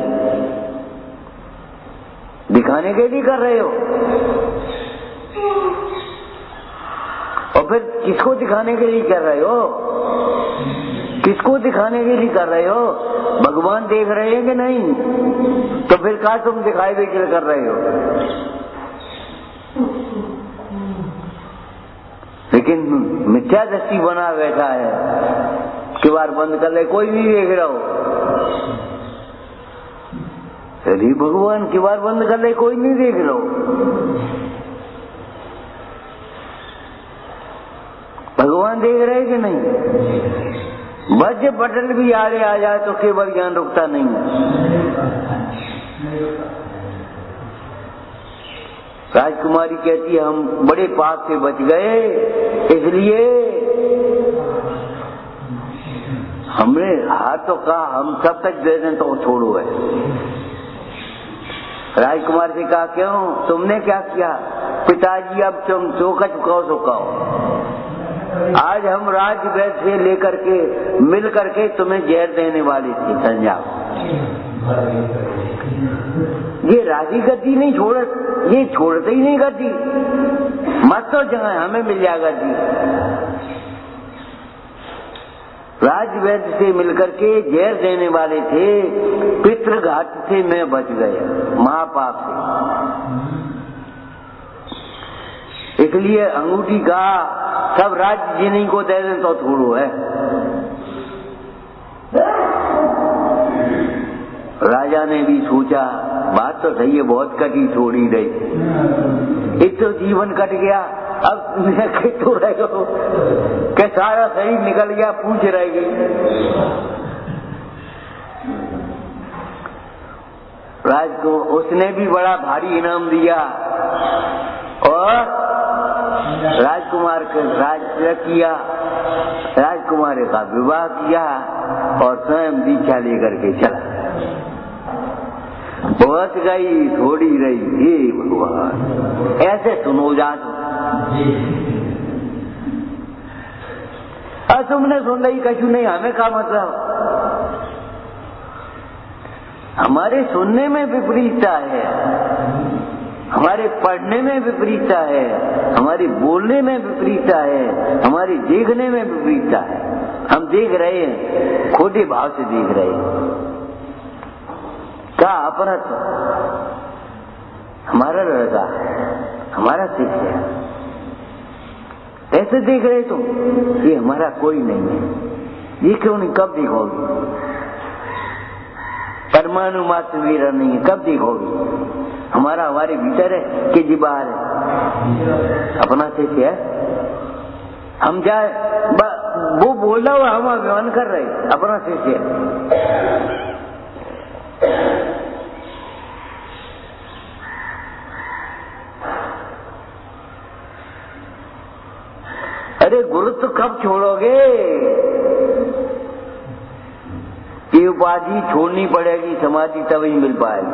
दिखाने के लिए कर रहे हो, और फिर किसको दिखाने के लिए कर रहे हो? किसको दिखाने के लिए कर रहे हो? भगवान देख रहे हैं कि नहीं? तो फिर क्या तुम दिखाई दे के कर रहे हो? लेकिन मिथ्या दृष्टि बना बैठा है, किवाड़ बंद कर ले, कोई नहीं देख रहा हो। यदि भगवान किवाड़ बंद कर ले, कोई नहीं देख रहा हो। भगवान देख रहे कि नहीं? वज्र पटल भी आड़े आ जाए तो केवल ज्ञान रुकता नहीं। राजकुमारी कहती है हम बड़े पाप से बच गए, इसलिए हमने हाथ तो कहा हम सब तक दे दें तो छोड़ो है। राजकुमार से कहा क्यों, तुमने क्या किया? पिताजी अब तुम जो का चुकाओ सो कहो। आज हम राजवैद्य से लेकर के मिल करके तुम्हें जहर देने वाले थे, समझाओ। ये राजी गद्दी नहीं छोड़, ये छोड़ते ही नहीं गद्दी, मत तो जगह हमें मिल जाएगा जी। राजवैद्य से मिलकर के जहर देने वाले थे, पितृघात से मैं बच गया, महापाप से। इसलिए अंगूठी का सब राज्य जिन्हीं को दे दें तो छोड़ो है। राजा ने भी सोचा बात तो सही है, बहुत कटी छोड़ी रही, एक तो जीवन कट गया, अब मैं तो रह के सारा शरीर निकल गया, पूछ रहेगी। राज को उसने भी बड़ा भारी इनाम दिया और राजकुमार का राज्य किया, राजकुमारी का विवाह किया और स्वयं दीक्षा लेकर के चला। बहुत गई थोड़ी रही, हे भगवान ऐसे सुनो जा तुमने सुन रही कछु नहीं, हमें क्या मतलब? हमारे सुनने में विपरीतता है, हमारे पढ़ने में विपरीतता है, हमारे बोलने में विपरीतता है, हमारे देखने में विपरीतता है। हम देख रहे हैं, खोटे भाव से देख रहे हैं। क्या अपराध हमारा लड़का, हमारा शिष्य ऐसे देख रहे तुम, ये हमारा कोई नहीं है, ये क्यों नहीं? कब देखोगे? परमाणु मात्र मेरा नहीं है, कब देखोगे? हमारा हमारे भीतर है कि जी बाहर है? अपना शिष्य है, हम जाए वो बोल रहा हुआ हम अभिमान कर रहे, अपना शिष्य है। अरे गुरुत्व कब छोड़ोगे? ये उपाधि छोड़नी पड़ेगी, समाधि तभी मिल पाएगी।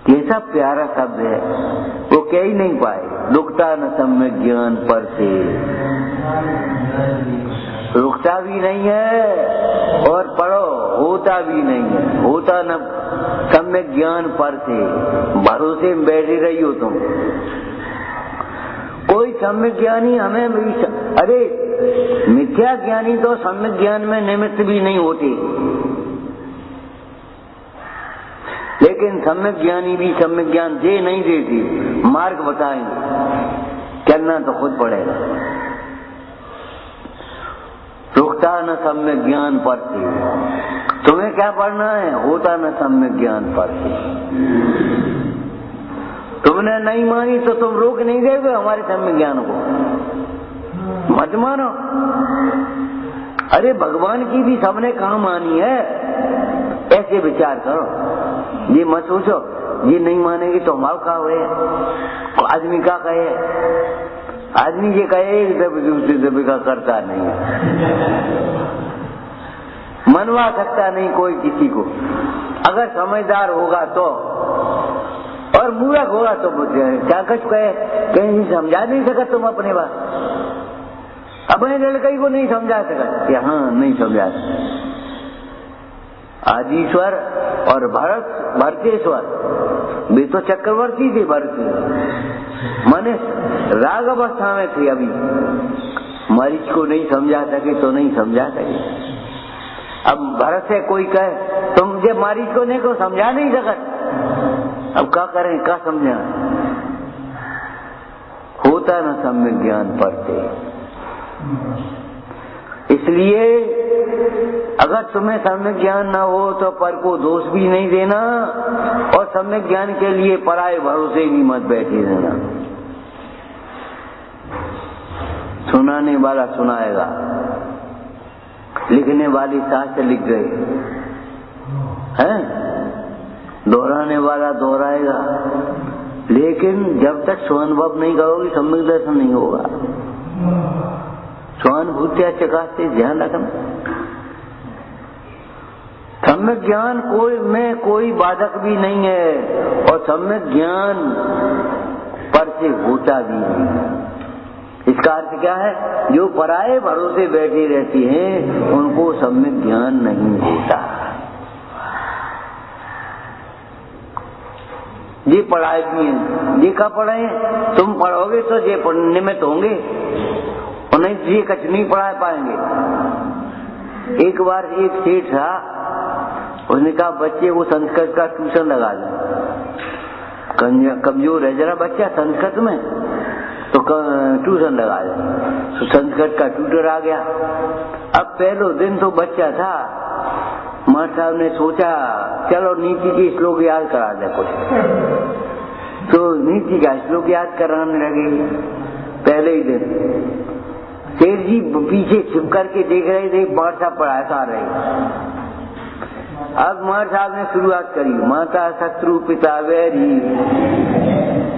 कैसा प्यारा शब्द है, वो कह ही नहीं पाए। रुकता न सम्यक ज्ञान पर से, रुकता भी नहीं है और पढ़ो होता भी नहीं है, होता न सम्यक ज्ञान पर से। भरोसे में बैठी रही हो तुम, कोई सम्यक ज्ञानी हमें भी, अरे मिथ्या ज्ञानी तो सम्यक ज्ञान में निमित्त भी नहीं होते, लेकिन सम्यक ज्ञानी भी सम्यक ज्ञान दे नहीं देती, मार्ग बताएंगे, करना तो खुद पड़ेगा। रुकता न सम्यक ज्ञान पर से, तुम्हें क्या पढ़ना है? होता न सम्यक ज्ञान पर से। तुमने नहीं मानी तो तुम रोक नहीं देगे हमारे सम्यक ज्ञान को, मत मानो। अरे भगवान की भी सबने कहाँ मानी है, ऐसे विचार करो। ये मत सोचो ये नहीं मानेगी तो हमारा क्या हुए, आदमी क्या कहे, आदमी ये कहे दूसरे दबे का करता नहीं है, मनवा सकता नहीं कोई किसी को। अगर समझदार होगा तो, और मूर्ख होगा तो क्या कुछ कहे, कहीं समझा नहीं सका तुम अपने बात। अपने लड़के को नहीं समझा सका, हाँ नहीं समझा सका। आदिश्वर और भरतेश्वर वे तो चक्रवर्ती थे, भरत माने राग अवस्था में थे। अभी मरीज को नहीं समझा सके तो नहीं समझा सके। अब भरत से कोई कहे तुम मुझे मरीज को नहीं को समझा नहीं सकत, अब क्या करें, क्या समझा? होता न सम्यक ज्ञान पढ़ते। इसलिए अगर तुम्हें सम्यक ज्ञान ना हो तो पर को दोष भी नहीं देना, और सम्यक ज्ञान के लिए पराये भरोसे भी मत बैठे रहना। सुनाने वाला सुनाएगा, लिखने वाली शास्त्र लिख गए हैं, दोहराने वाला दोहराएगा, लेकिन जब तक स्वानुभव नहीं करोगे सम्यक दर्शन नहीं होगा। स्वानुभूत्या चकास्ते, ध्यान रखना। सम्यक ज्ञान में कोई बाधक भी नहीं है और सम्यक ज्ञान पर से होता भी नहीं। इसका अर्थ क्या है? जो पराये भरोसे बैठी रहती हैं उनको सम्यक ज्ञान नहीं होता। ये पढ़ाए भी हैं, ये क्या पढ़े? तुम पढ़ोगे तो ये निमित्त होंगे और नहीं ये कुछ नहीं पढ़ा पाएंगे। एक बार एक सेठ था, उसने कहा बच्चे को संस्कृत का ट्यूशन लगा दें। कमजोर है जरा बच्चा संस्कृत में, तो ट्यूशन लगा दे। तो संस्कृत का ट्यूटर आ गया। अब पहले दिन तो बच्चा था, मास्टर साहब ने सोचा चलो नीति के श्लोक याद करा दे कुछ, तो नीति का श्लोक याद कराने लगे। पहले ही दिन शेर जी पीछे छिप करके देख रहे थे, मास्टर साहब पढ़ा रहे। अब मास्टर साहब ने शुरुआत करी, माता शत्रु पिता वैरी,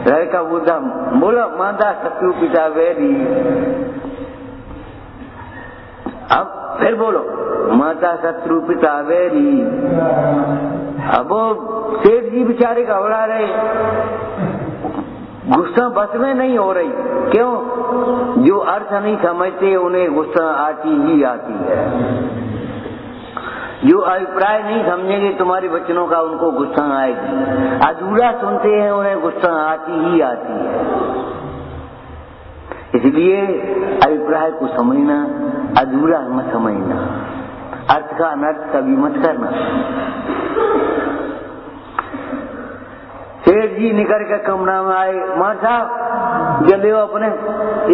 का बोलता बोलो माता शत्रु पिता वैरी। अब फिर बोलो माता शत्रु पिता वैरी। अब वो सेठ जी बेचारे घबरा रहे, गुस्सा बस में नहीं हो रही। क्यों? जो अर्थ नहीं समझते उन्हें गुस्सा आती ही आती है। जो अभिप्राय नहीं समझेंगे तुम्हारे वचनों का उनको गुस्सा आएगी। अधूरा सुनते हैं उन्हें गुस्सा आती ही आती है। इसलिए अभिप्राय को समझना, अधूरा मत समझना, अर्थ का अनर्थ कभी मत करना। सेठ जी निकल के कमरा में आए, मां साहब जल्दी अपने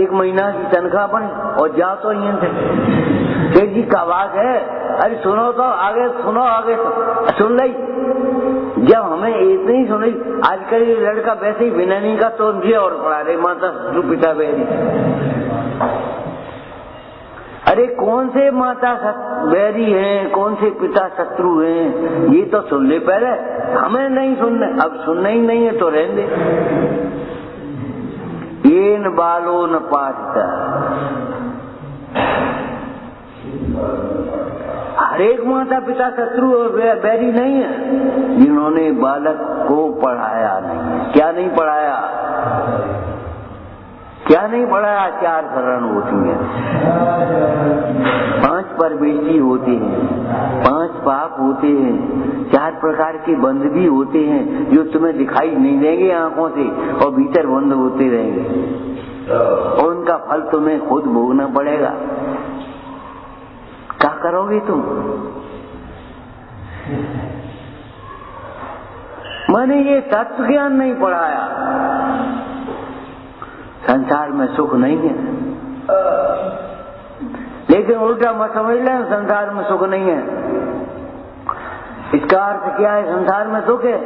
1 महीना की तनख्वाह बनी और जाओ तो यहीं से। सेठ जी का आवाज है, अरे सुनो तो आगे, सुनो आगे तो सुन ली। जब हमें इतनी सुनी, आजकल ये लड़का वैसे ही विनयनी का तो मुझे और पढ़ा रहे माता शत्रु पिता वैरी। अरे कौन से माता वैरी हैं, कौन से पिता शत्रु हैं, ये तो सुन ले पहले। हमें नहीं सुनने, अब सुनना ही नहीं है तो रहने दे। ये न बालो न पाठता, हर एक माता पिता शत्रु और बैरी नहीं है जिन्होंने बालक को पढ़ाया नहीं। क्या नहीं पढ़ाया? क्या नहीं पढ़ाया? 4 शरण होती है, 5 परवेशी होते हैं, 5 पाप होते हैं, 4 प्रकार के बंध भी होते हैं जो तुम्हें दिखाई नहीं देंगे आंखों से और भीतर बंद होते रहेंगे और उनका फल तुम्हें खुद भोगना पड़ेगा। क्या करोगे तुम? मैंने ये तत्व ज्ञान नहीं पढ़ाया। संसार में सुख नहीं है, लेकिन उल्टा मत समझ लें संसार में सुख नहीं है। इसका अर्थ क्या है? संसार में सुख है।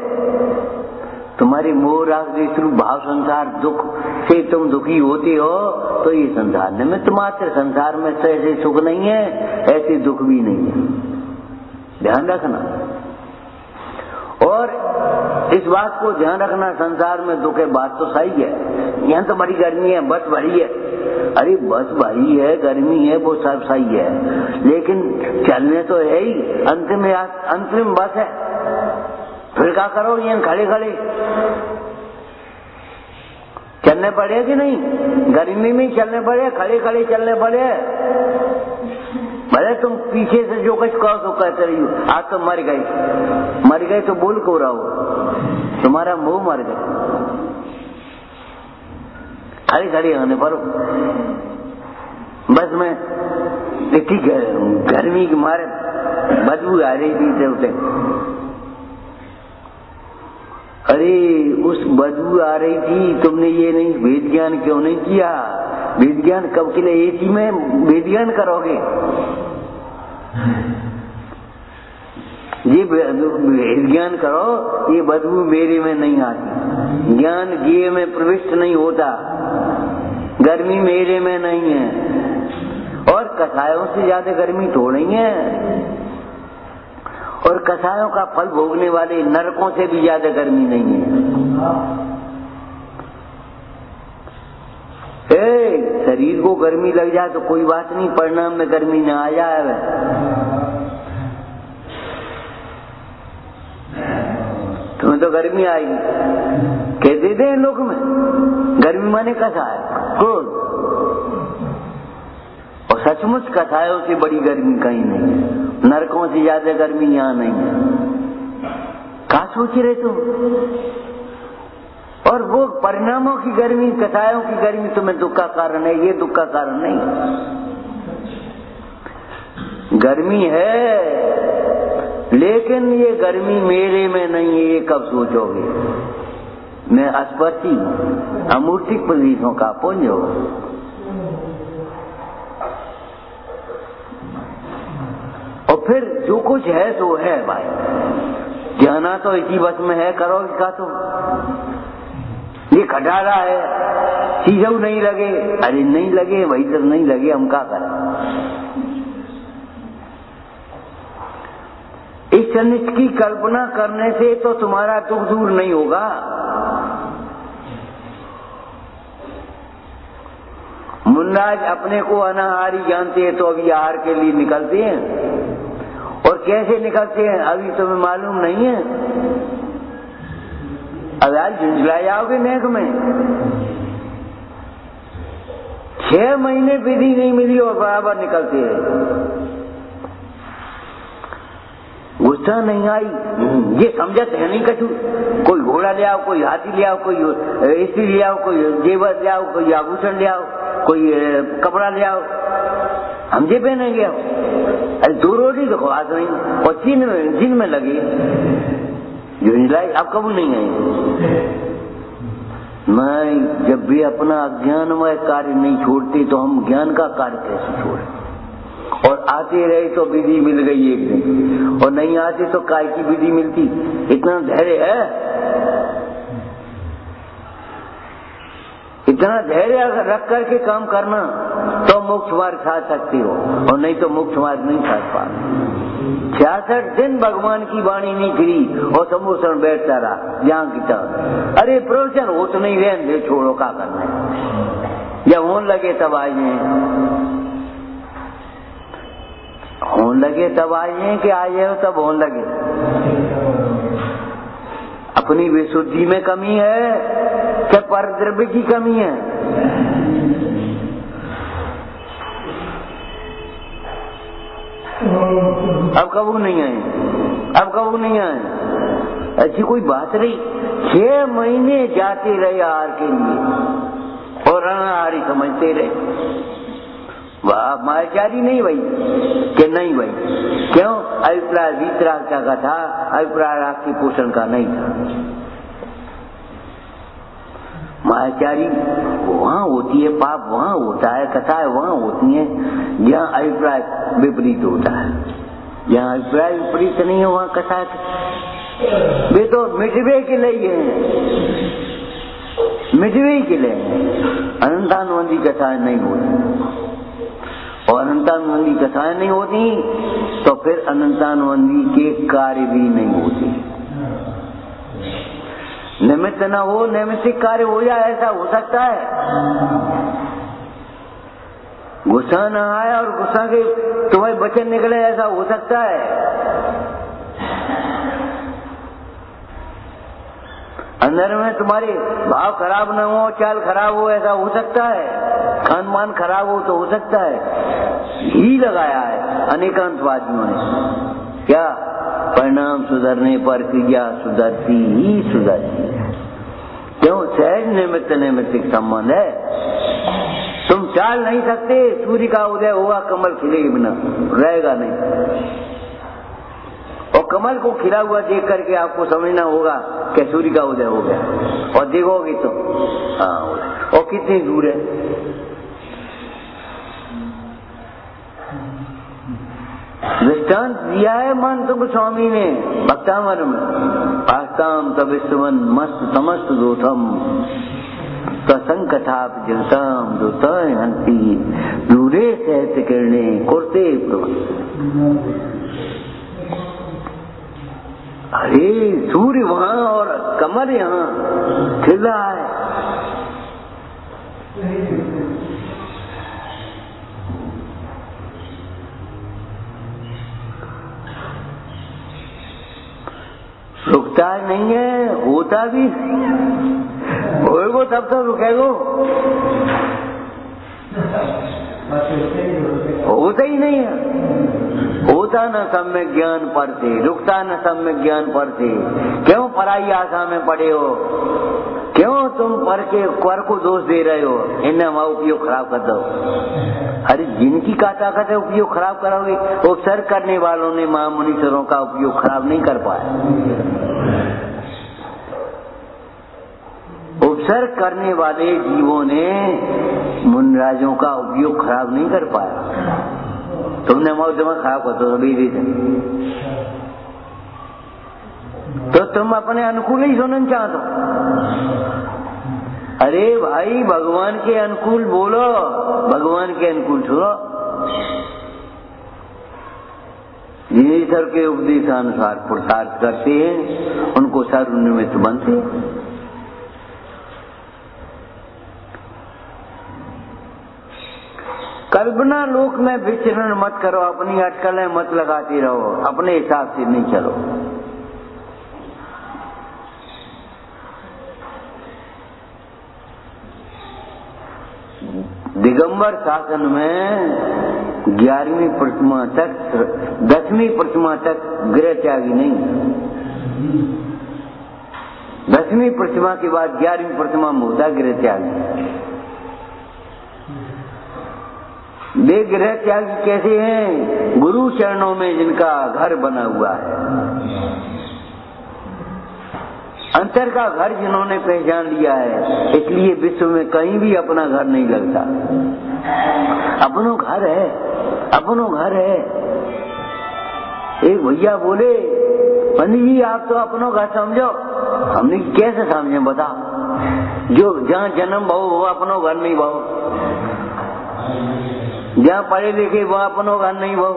तुम्हारी मोह राग द्वेष भाव संसार दुख से तुम दुखी होते हो तो ये संसार निमित्त मात्र। संसार में तो ऐसे सुख नहीं है, ऐसे दुख भी नहीं है, ध्यान रखना। और इस बात को ध्यान रखना, संसार में दुख है बात तो सही है। यहाँ तो बड़ी गर्मी है, बस भरी है। अरे बस भरी है, गर्मी है, वो सब सही है, लेकिन चलने तो है ही। अंतिम बस है, फिर क्या करो? यहाँ खड़े खड़े चलने पड़े कि नहीं? गर्मी में चलने पड़े, खड़े खड़े चलने पड़े। भले तुम पीछे से जो कुछ कहो तो कहते रही हो, आज तो मर गए तो बोल को रहो, तुम्हारा मुंह मर गया। खड़े खड़े होने पर बस में इतनी गर्मी के मारे बदबू आ रही थी उठे। अरे उस बदबू आ रही थी, तुमने ये नहीं वेद ज्ञान क्यों नहीं किया? वेद ज्ञान कब के लिए? एसी में वेद ज्ञान करोगे? ये वेद ज्ञान करो, ये बदबू मेरे में नहीं आती, ज्ञान गे में प्रविष्ट नहीं होता, गर्मी मेरे में नहीं है। और कसायों से ज्यादा गर्मी थोड़ी है, और कसायों का फल भोगने वाले नरकों से भी ज्यादा गर्मी नहीं है। शरीर को गर्मी लग जाए तो कोई बात नहीं, परिणाम में गर्मी न आ जाए। तुम्हें तो गर्मी आएगी, कहते थे लोग में गर्मी माने कसाय, क्रोध, और सचमुच कसायों से बड़ी गर्मी कहीं नहीं है, नरकों से ज्यादा गर्मी यहाँ नहीं है। क्या सोच रहे तुम? और वो परिणामों की गर्मी, कसायों की गर्मी तुम्हें दुख का कारण है, ये दुख का कारण नहीं। गर्मी है, लेकिन ये गर्मी मेरे में नहीं है, ये कब सोचोगे? मैं अस्पर्शी अमूर्तिक प्रदेशों का पुंज हो। और फिर जो कुछ है सो है भाई, जाना तो इसी बस में है, करोगे का तो ये खटा रहा है, चीजों नहीं लगे, अरे नहीं लगे वही तो नहीं लगे, हम क्या करें? इस अनिष्ट की कल्पना करने से तो तुम्हारा दुख दूर नहीं होगा। मुन्नाज अपने को अनाहारी जानते हैं तो अभी आहार के लिए निकलते हैं, और कैसे निकलते हैं अभी तुम्हें मालूम नहीं है। अब आज झुंझला जाओगे नेक में, 6 महीने विधि नहीं मिली और बराबर निकलते हैं। गुस्सा नहीं आई, ये समझत है नहीं कछु, कोई घोड़ा ले आओ, कोई हाथी ले आओ, कोई स्त्री ले आओ, कोई जेवर ले आओ, कोई आभूषण ले आओ, कोई कपड़ा ले आओ, हम जे पहनेंगे। अरे 2 रोटी तो ख्वास नहीं, और जिन में लगी झुंझलाई, अब कबूल नहीं आई। मैं जब भी अपना अज्ञानमय कार्य नहीं छोड़ते तो हम ज्ञान का कार्य कैसे छोड़े? और आते रहे तो विधि मिल गई एक दिन, और नहीं आते तो काय की विधि मिलती? इतना धैर्य है, इतना धैर्य रख करके काम करना तो मोक्ष मार्ग साध सकते हो, और नहीं तो मोक्ष मार्ग नहीं साध पा। 66 दिन भगवान की वाणी नहीं फिरी और समोसन बैठता रहा जहां की तब। अरे प्रवचन हो तो नहीं रहने दे, छोड़ो क्या करना है, जब होने लगे तब आए, होने लगे तब आए कि आए हो तब होने लगे। अपनी विशुद्धि में कमी है क्या परद्रव्य की कमी है? अब कबू नहीं आए, अब कबू नहीं आए, ऐसी कोई बात नहीं। 6 महीने जाते रहे आहार के लिए और अनाहारी समझते रहे। वाह मायाचारी नहीं भाई, कि नहीं भाई, क्यों? अभिप्राय वीतराग का था, अभिप्राय राग के पोषण का नहीं था। मायाचारी वहां होती है, पाप वहां होता है, कथाएं वहां होती हैं जहाँ अभिप्राय विपरीत होता है। जहाँ अभिप्राय विपरीत नहीं है वहां कथाएं वे तो मिटवे के लिए हैं, मिटवे के लिए। अनंतानुबंधी कथाएं नहीं होती, और अनंतानुबंधी कथाएं नहीं होती तो फिर अनंतानुबंधी के कार्य भी नहीं होते। निमित्त न हो, नैमित्तिक कार्य हो जाए, ऐसा हो सकता है? गुस्सा न आए और गुस्सा के तुम्हारे वचन निकले, ऐसा हो सकता है? अंदर में तुम्हारे भाव खराब न हो, चाल खराब हो, ऐसा हो सकता है? खान पान खराब हो तो हो सकता है? ही लगाया है अनेकांतवादियों ने, क्या परिणाम सुधरने पर क्रिया सुधरती ही सुधरती है। क्यों? सहज निमित्त नैमित्तिक संबंध है। तुम चाल नहीं सकते, सूर्य का उदय हुआ कमल खिलेगा बिना, रहेगा नहीं। और कमल को खिला हुआ देख करके आपको समझना होगा कि सूर्य का उदय हो गया, और देखोगे तो हाँ, और कितनी दूर है। दृष्टांत दिया है महंत स्वामी ने भक्तामर में, आस्ताम तबिस्वन मस्त समस्त दोषम तसंकथा जनताम दोषंती दूरे सहत किरणे कुरते प्रभु। अरे सूर्य वहां और कमर यहाँ खिल रहा है। रुकता नहीं है, होता भी होएगो तब तो रुकेगो, होता ही नहीं है। होता न सम्यक ज्ञान पर से, रुकता न सम्यक ज्ञान पर से। क्यों पराई आशा में पड़े हो? क्यों तुम पर को दोष दे रहे हो? इन्हें हमारा उपयोग खराब कर दो। अरे जिनकी का ताकत है उपयोग खराब करोगे। उपसर्ग करने वालों ने महामुनीश्वरों का उपयोग खराब नहीं कर पाया। उपसर्ग करने वाले जीवों ने मुनराजों का उपयोग खराब नहीं कर पाया। तुमने हमारा दिमाग खराब कर दो अभी तो तुम अपने अनुकूल ही सुनना चाहते हो। अरे भाई भगवान के अनुकूल बोलो, भगवान के अनुकूल सुनो। ईश्वर के उपदेशानुसार पुरुषार्थ करते हैं, उनको सर्वनिमित्त बनते हैं। कल्पना लोक में विचरण मत करो, अपनी अटकलें मत लगाती रहो, अपने हिसाब से नहीं चलो। दिगंबर शासन में 11वीं प्रतिमा तक 10वीं प्रतिमा तक गृह त्यागी नहीं। 10वीं प्रतिमा के बाद 11वीं प्रतिमा में होता गृह त्यागी। वे गृह त्यागी कैसे हैं? गुरु चरणों में जिनका घर बना हुआ है, अंतर का घर जिन्होंने पहचान लिया है, इसलिए विश्व में कहीं भी अपना घर नहीं लगता। अपनो घर है, अपनो घर है। एक भैया बोले, पंडित जी आप तो अपनो घर समझो। हमने कैसे समझे बताओ? जो जहाँ जन्म भाव वो अपनो घर नहीं भाव, जहाँ पढ़े लिखे वहाँ अपनो घर नहीं भाव,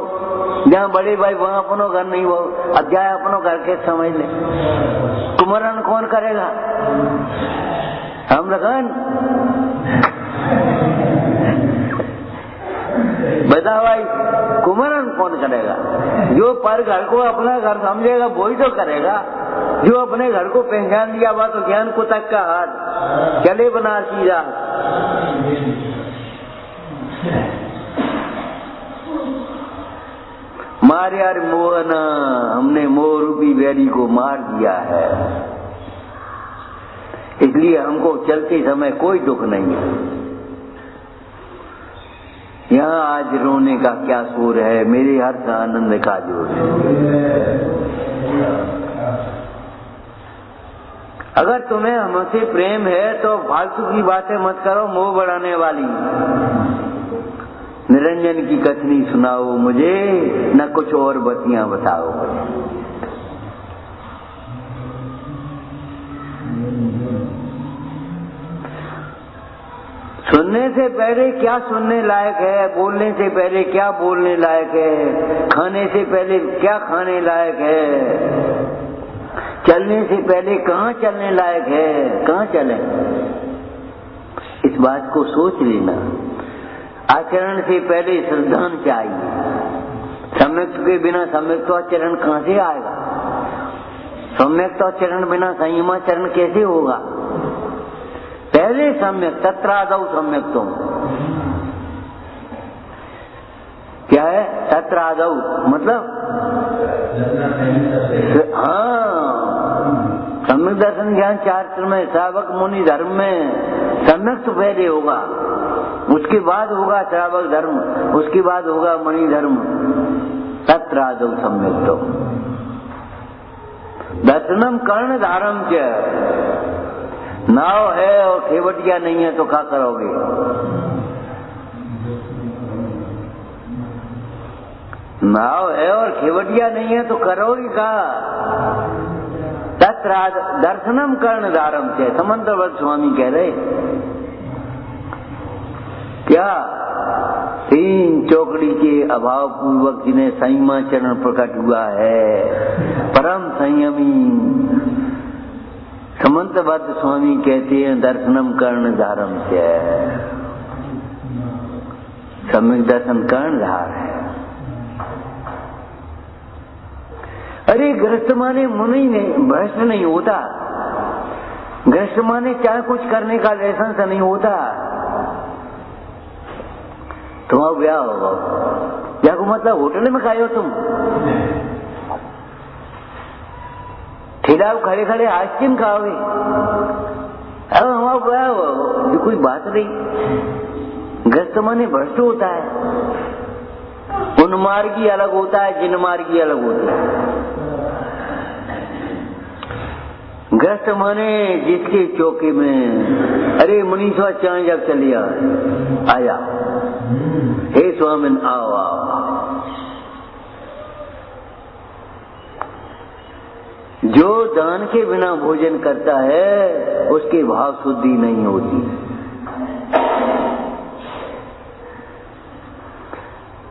जहाँ बड़े भाई वहाँ अपनो घर नहीं भाव। अब जाए अपनो घर के समझ ले। कुमरन कौन करेगा? हम लगन बता भाई, कुमरन कौन करेगा? जो पर घर को अपना घर समझेगा वही तो करेगा। जो अपने घर को पहचान लिया हुआ तो ज्ञान को तक का हाथ चले बना सीधा। मारे यार मोहना, हमने मोह रूपी बैरी को मार दिया है, इसलिए हमको चलते समय कोई दुख नहीं है। यहाँ आज रोने का क्या शोर है, मेरे हर्ष आनंद का जोर है। अगर तुम्हें हमसे प्रेम है तो फालतू की बातें मत करो, मोह बढ़ाने वाली। निरंजन की कथनी सुनाओ मुझे, न कुछ और बतियां बताओ मुझे। सुनने से पहले क्या सुनने लायक है, बोलने से पहले क्या बोलने लायक है, खाने से पहले क्या खाने लायक है, चलने से पहले कहाँ चलने लायक है, कहाँ चले, इस बात को सोच लेना। आचरण से पहले श्रद्धान चाहिए। सम्यक के बिना सम्यक्ताचरण कहाँ से आएगा? सम्यक्ताचरण बिना संयमाचरण कैसे होगा? पहले सम्यक, तत्रादौ सम्यक्तम। क्या है तत्रादौ? मतलब हाँ, सम्यक दर्शन ज्ञान शास्त्र में, श्रावक मुनि धर्म में सम्यक तो पहले होगा, उसके बाद होगा श्रावक धर्म, उसके बाद होगा मणि धर्म। तत्रादौ सम्यक्तो दर्शनम कर्ण धारम च। नाव है और खेवटिया नहीं है तो क्या करोगे? नाव है और खेवटिया नहीं है तो करोगे क्या? तत्राद दर्शनम कर्ण धारम च। समंतवत स्वामी कह रहे क्या? तीन चौकड़ी के अभाव पूर्वक जिन्हें संयमा चरण प्रकट हुआ है, परम संयमी समंतबद्ध स्वामी कहते हैं दर्शनम कर्ण धारम से, सम्यक दर्शन कर्ण धार है। अरे गृहस्थ माने मुनि नहीं, भ्रष्ट नहीं होता। गृहस्थ माने चाहे कुछ करने का लाइसेंस नहीं होता। तुम्हारा ब्याह होगा, ब्याह को मतलब होटल में खाए हो तुम, ठेला खड़े खड़े आइसक्रीम खाओगे, अब हमारा ब्याह होगा, ये कोई बात नहीं। गृहस्थ माने भ्रष्ट होता है, उन्मार्गी अलग होता है, जिनमार्गी अलग होता है। गृहस्थ माने जिसके चौके में अरे मुनीश्वर चाहे जब चलिए आया, हे स्वामिन आओ आओ। जो दान के बिना भोजन करता है उसकी भाव शुद्धि नहीं होती।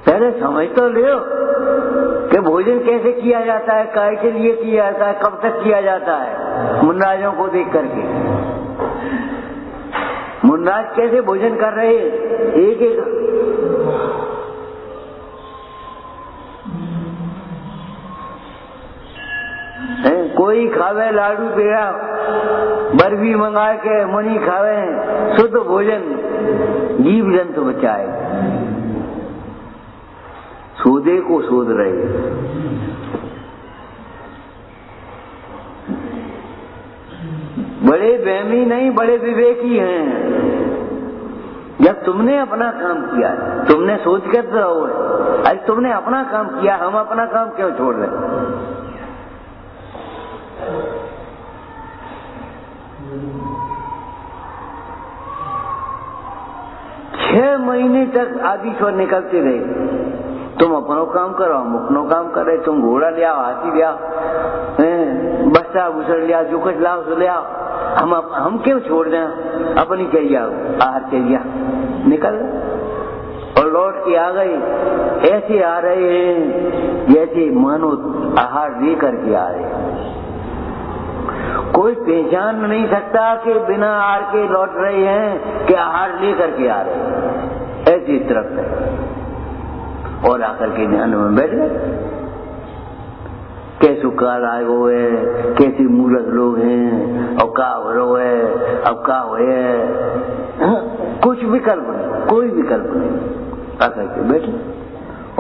पहले समझ तो लो कि भोजन कैसे किया जाता है, काय के लिए किया जाता है, कब तक किया जाता है। मुन्नाजों को देख करके मुन्नाज कैसे भोजन कर रहे एक एक, कोई खावे लाडू पेड़ा बर्फी मंगा के, मुनि खावे शुद्ध भोजन, जीव जंतु बचाए, सोदे को सोद रहे। बड़े वहमी नहीं, बड़े विवेकी हैं। जब तुमने अपना काम किया, तुमने सोच कर तो रहो, आज तुमने अपना काम किया, हम अपना काम क्यों छोड़ रहे। 6 महीने तक आदिश्वर निकलते रहे, तुम अपनो काम करो, हम अपनो काम करे। तुम घोड़ा ले आओ, हाथी ले आओ, बस्ता भूसड़ ले आओ, जो कुछ लाओ सो ले आओ, हम क्यों छोड़ दें अपनी चर्या, आहार चर्या। निकल और लौट के आ गए। ऐसे आ रहे हैं जैसे मानो आहार ले करके आ रहे हैं। कोई पहचान नहीं सकता कि बिना आहार के लौट रहे हैं कि आहार ले करके आ रहे हैं। ऐसी तरफ है और आकर के ध्यान में बैठ गए। कैसे काल आए हुए, कैसे मूर्ख लोग हैं, और का हो रहा है, अब का हुए, कुछ विकल्प नहीं, कोई विकल्प नहीं। आकर के बैठे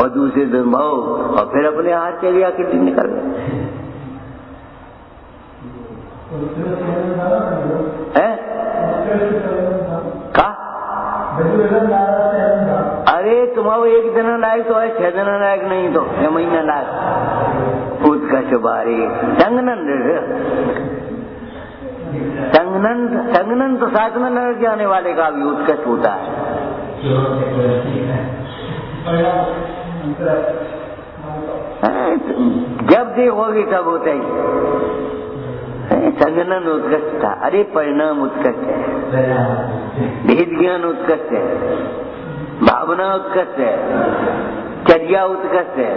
और दूसरे दिन भाव और फिर अपने हाथ चलिए आके निकल गए। अरे तुम्हारा एक दिन लायक तो है, 6 दिन लायक नहीं तो 6 महीना लायक। उत्कर्ष बारी संगनन तो साथ में लड़ जाने वाले का भी उत्कर्ष होता है। जब देखोगे तब होता ही। संगनन उत्कृष्ट था, अरे परिणाम उत्कृष्ट है, भेद ज्ञान उत्कृष्ट है, भावना उत्कृष्ट है, चर्या उत्कृष्ट है।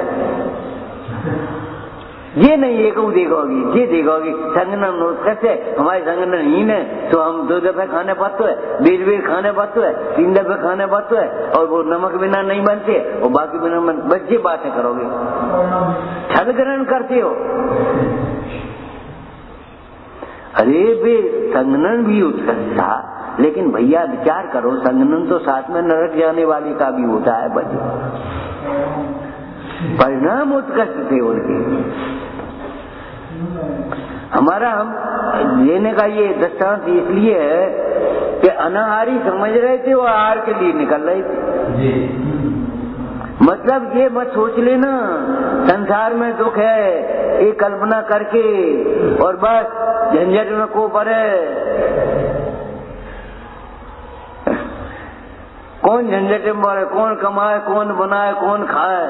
ये नहीं एक देखोगी, ये देखोगी संगनन उत्कृष्ट है, हमारे संगनन हीन है तो हम 2 दफे खाने पाते है, 20 बेर खाने पाते है, 3 दफे खाने पाते है, और वो नमक बिना नहीं बनते और बाकी बिना बच्चे बातें करोगे, छल ग्रहण करते हो। अरे बे संगनन भी उत्कृष्ट था, लेकिन भैया विचार करो, संगनन तो साथ में नरक जाने वाले का भी होता है बच्चे। परिणाम उत्कृष्ट थे उनके। हमारा हम लेने का ये दृष्टांत इसलिए है कि अनाहारी समझ रहे थे वो आहार के लिए निकल रहे थे। मतलब ये मत सोच लेना संसार में दुख है, ये कल्पना करके और बस झंझट में को पड़े। कौन झंझट में पड़े, कौन कमाए, कौन बनाए, कौन खाए।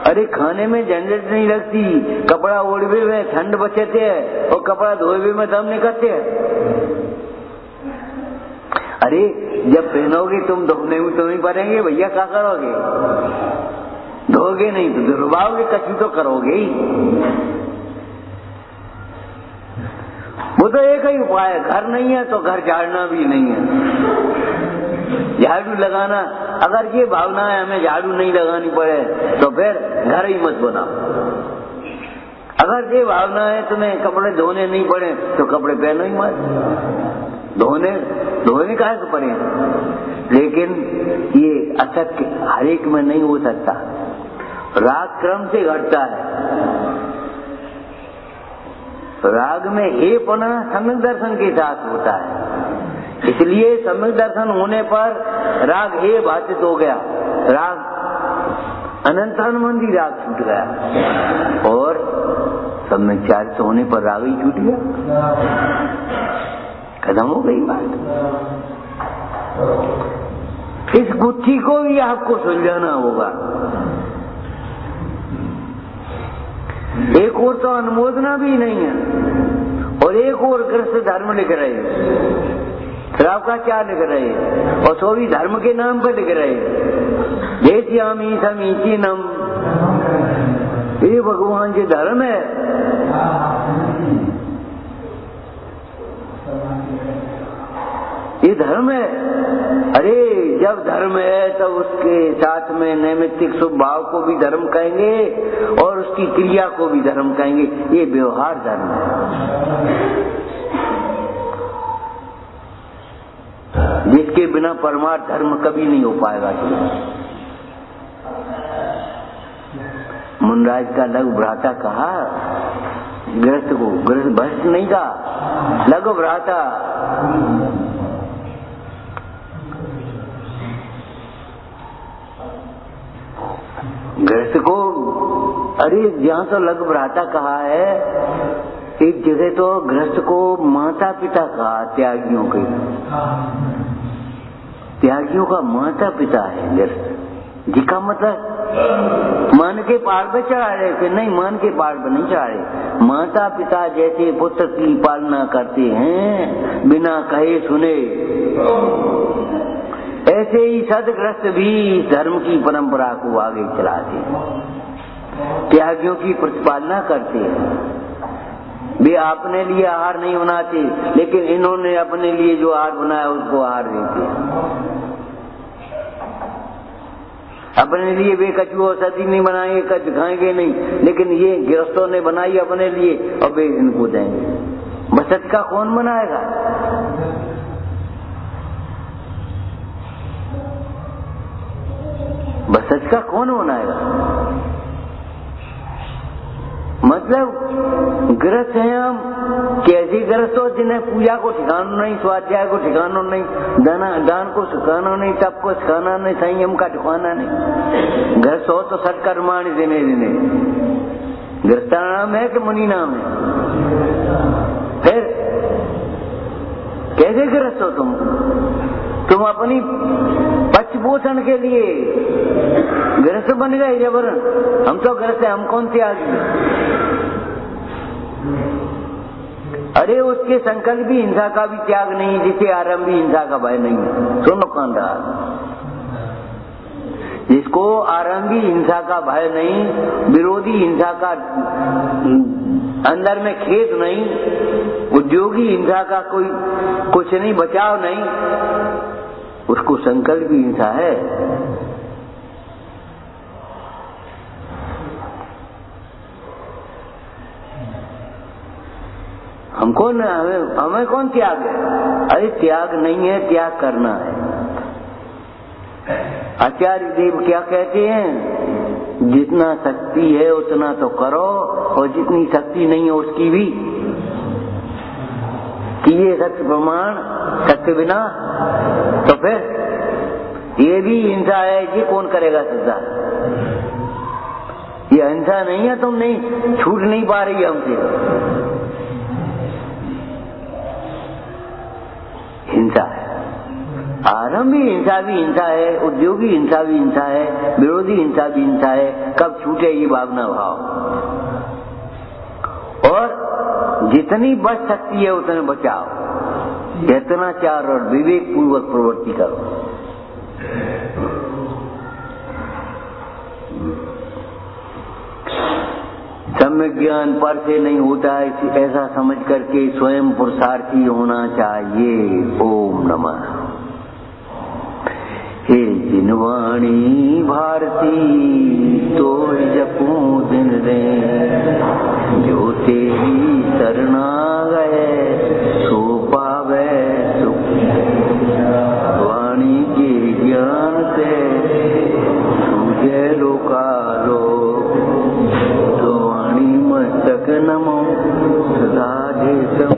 अरे खाने में झंझट नहीं लगती, कपड़ा ओढ़वे में ठंड बचते है और कपड़ा धोए में दम निकलते है। अरे जब पहनोगे तुम धोने में तो नहीं पड़ेंगे भैया, क्या करोगे? धोगे नहीं तो धुलवाओगे, कछु तो करोगे ही। वो तो एक ही उपाय है, घर नहीं है तो घर झाड़ना भी नहीं है, झाड़ू लगाना। अगर ये भावना है हमें झाड़ू नहीं लगानी पड़े तो फिर घर ही मत बनाओ। अगर ये भावना है तुम्हें कपड़े धोने नहीं पड़े तो कपड़े पहनो ही मत। धोने काहे को पड़े? लेकिन ये असत्य हर एक में नहीं हो सकता, राग क्रम से घटता है। राग में हे पुनः सम्यक दर्शन के साथ होता है, इसलिए सम्यक दर्शन होने पर राग हे भाषित हो गया, राग अनंतानुबंधी राग छूट गया, और सम्यक चारित होने पर राग ही छूट गया, खत्म हो गई बात। इस गुत्थी को भी आपको सुलझाना होगा। एक और तो अनुमोदना भी नहीं है, और एक और गृहस्थ धर्म लिख रहे हैं, फिर आपका क्या लिख रहे हैं? और सो भी धर्म के नाम पर लिख रहे हैं, देश्यामी समीचीनम। ये भगवान जी धर्म है, ये धर्म है। अरे जब धर्म है तब उसके साथ में नैमित्तिक शुभ भाव को भी धर्म कहेंगे और उसकी क्रिया को भी धर्म कहेंगे। ये व्यवहार धर्म है, जिसके बिना परमार्थ धर्म कभी नहीं हो पाएगा। मुनराज का लघु भ्राता कहा गृहस्थ को, गृहस्थ भ्रष्ट नहीं कहा, लघु भ्राता। गृहस्थ को, अरे जहाँ तो लघु भ्राता कहा है, एक जगह तो गृहस्थ को माता पिता कहा, त्यागियों के, त्यागियों का माता पिता है गृहस्थ जी का मतलब मान के पहाड़ पे चढ़ा रहे थे, नहीं मान के पहाड़ पे नहीं चढ़ाए। माता पिता जैसे पुत्र की पालना करते हैं बिना कहे सुने, ऐसे ही सदग्रस्त भी धर्म की परंपरा को आगे चलाते हैं, त्यागियों की प्रतिपालना करते हैं। वे अपने लिए आहार नहीं बनाते, लेकिन इन्होंने अपने लिए जो आहार बनाया उसको आहार देते हैं। अपने लिए वे कछु औषधि नहीं बनाएंगे, कछु खाएंगे नहीं, लेकिन ये गृहस्थों ने बनाई अपने लिए और वे इनको देंगे। बचत का कौन बनाएगा? बचत का कौन बनाएगा? मतलब गृहस्थ हैं हम, कैसे गृहस्थ हो जिन्हें पूजा को ठिकाना नहीं, स्वाध्याय को ठिकाना नहीं, दान को ठिकाना नहीं, तप को ठिकाना नहीं, संयम का ठिकाना नहीं। गृहस्थ हो तो सत्कर्माणि दिने दिने। गृहस्थ नाम है कि मुनि नाम है? फिर कैसे गृहस्थ हो तुम अपनी पक्ष पोषण के लिए गृहस्थ बन गए जबरन। हम तो गृहस्थ हैं, हम कौन त्यागी? अरे उसके संकल्प भी हिंसा का भी त्याग नहीं, जिसे आरंभ भी हिंसा का भय नहीं है। सुनो कांधार, जिसको आरंभी हिंसा का भय नहीं, विरोधी हिंसा का अंदर में खेद नहीं, उद्योगी हिंसा का कोई कुछ नहीं, बचाव नहीं, उसको संकल्प भी हिंसा है। हमको न, हमें कौन त्याग है? अरे त्याग नहीं है, त्याग करना है। आचार्य देव क्या कहते हैं? जितना शक्ति है उतना तो करो, और जितनी शक्ति नहीं है उसकी भी किए सत्य प्रमाण, सत्य बिना। तो फिर ये भी हिंसा है, ये कौन करेगा सजा? ये हिंसा नहीं है, तुम नहीं छूट नहीं पा रही हमसे, हिंसा है। आरंभी हिंसा भी हिंसा है, उद्योगी हिंसा भी हिंसा है, विरोधी हिंसा भी हिंसा है। कब छूटे ये भावना भाव? और जितनी बच सकती है उतने बचाओ। यत्नाचार और विवेक पूर्वक प्रवृत्ति करो। सम्यक ज्ञान पर से नहीं होता है, ऐसा समझ करके स्वयं पुरुषार्थी होना चाहिए। ओम नमः। हे जिनवाणी भारती तो जपूं दिन रे, जो तेरी शरणा गए सो पावे सुख। वाणी के ज्ञान से सूझे लोकालो, तो वाणी मस्तक नमो सदा देशम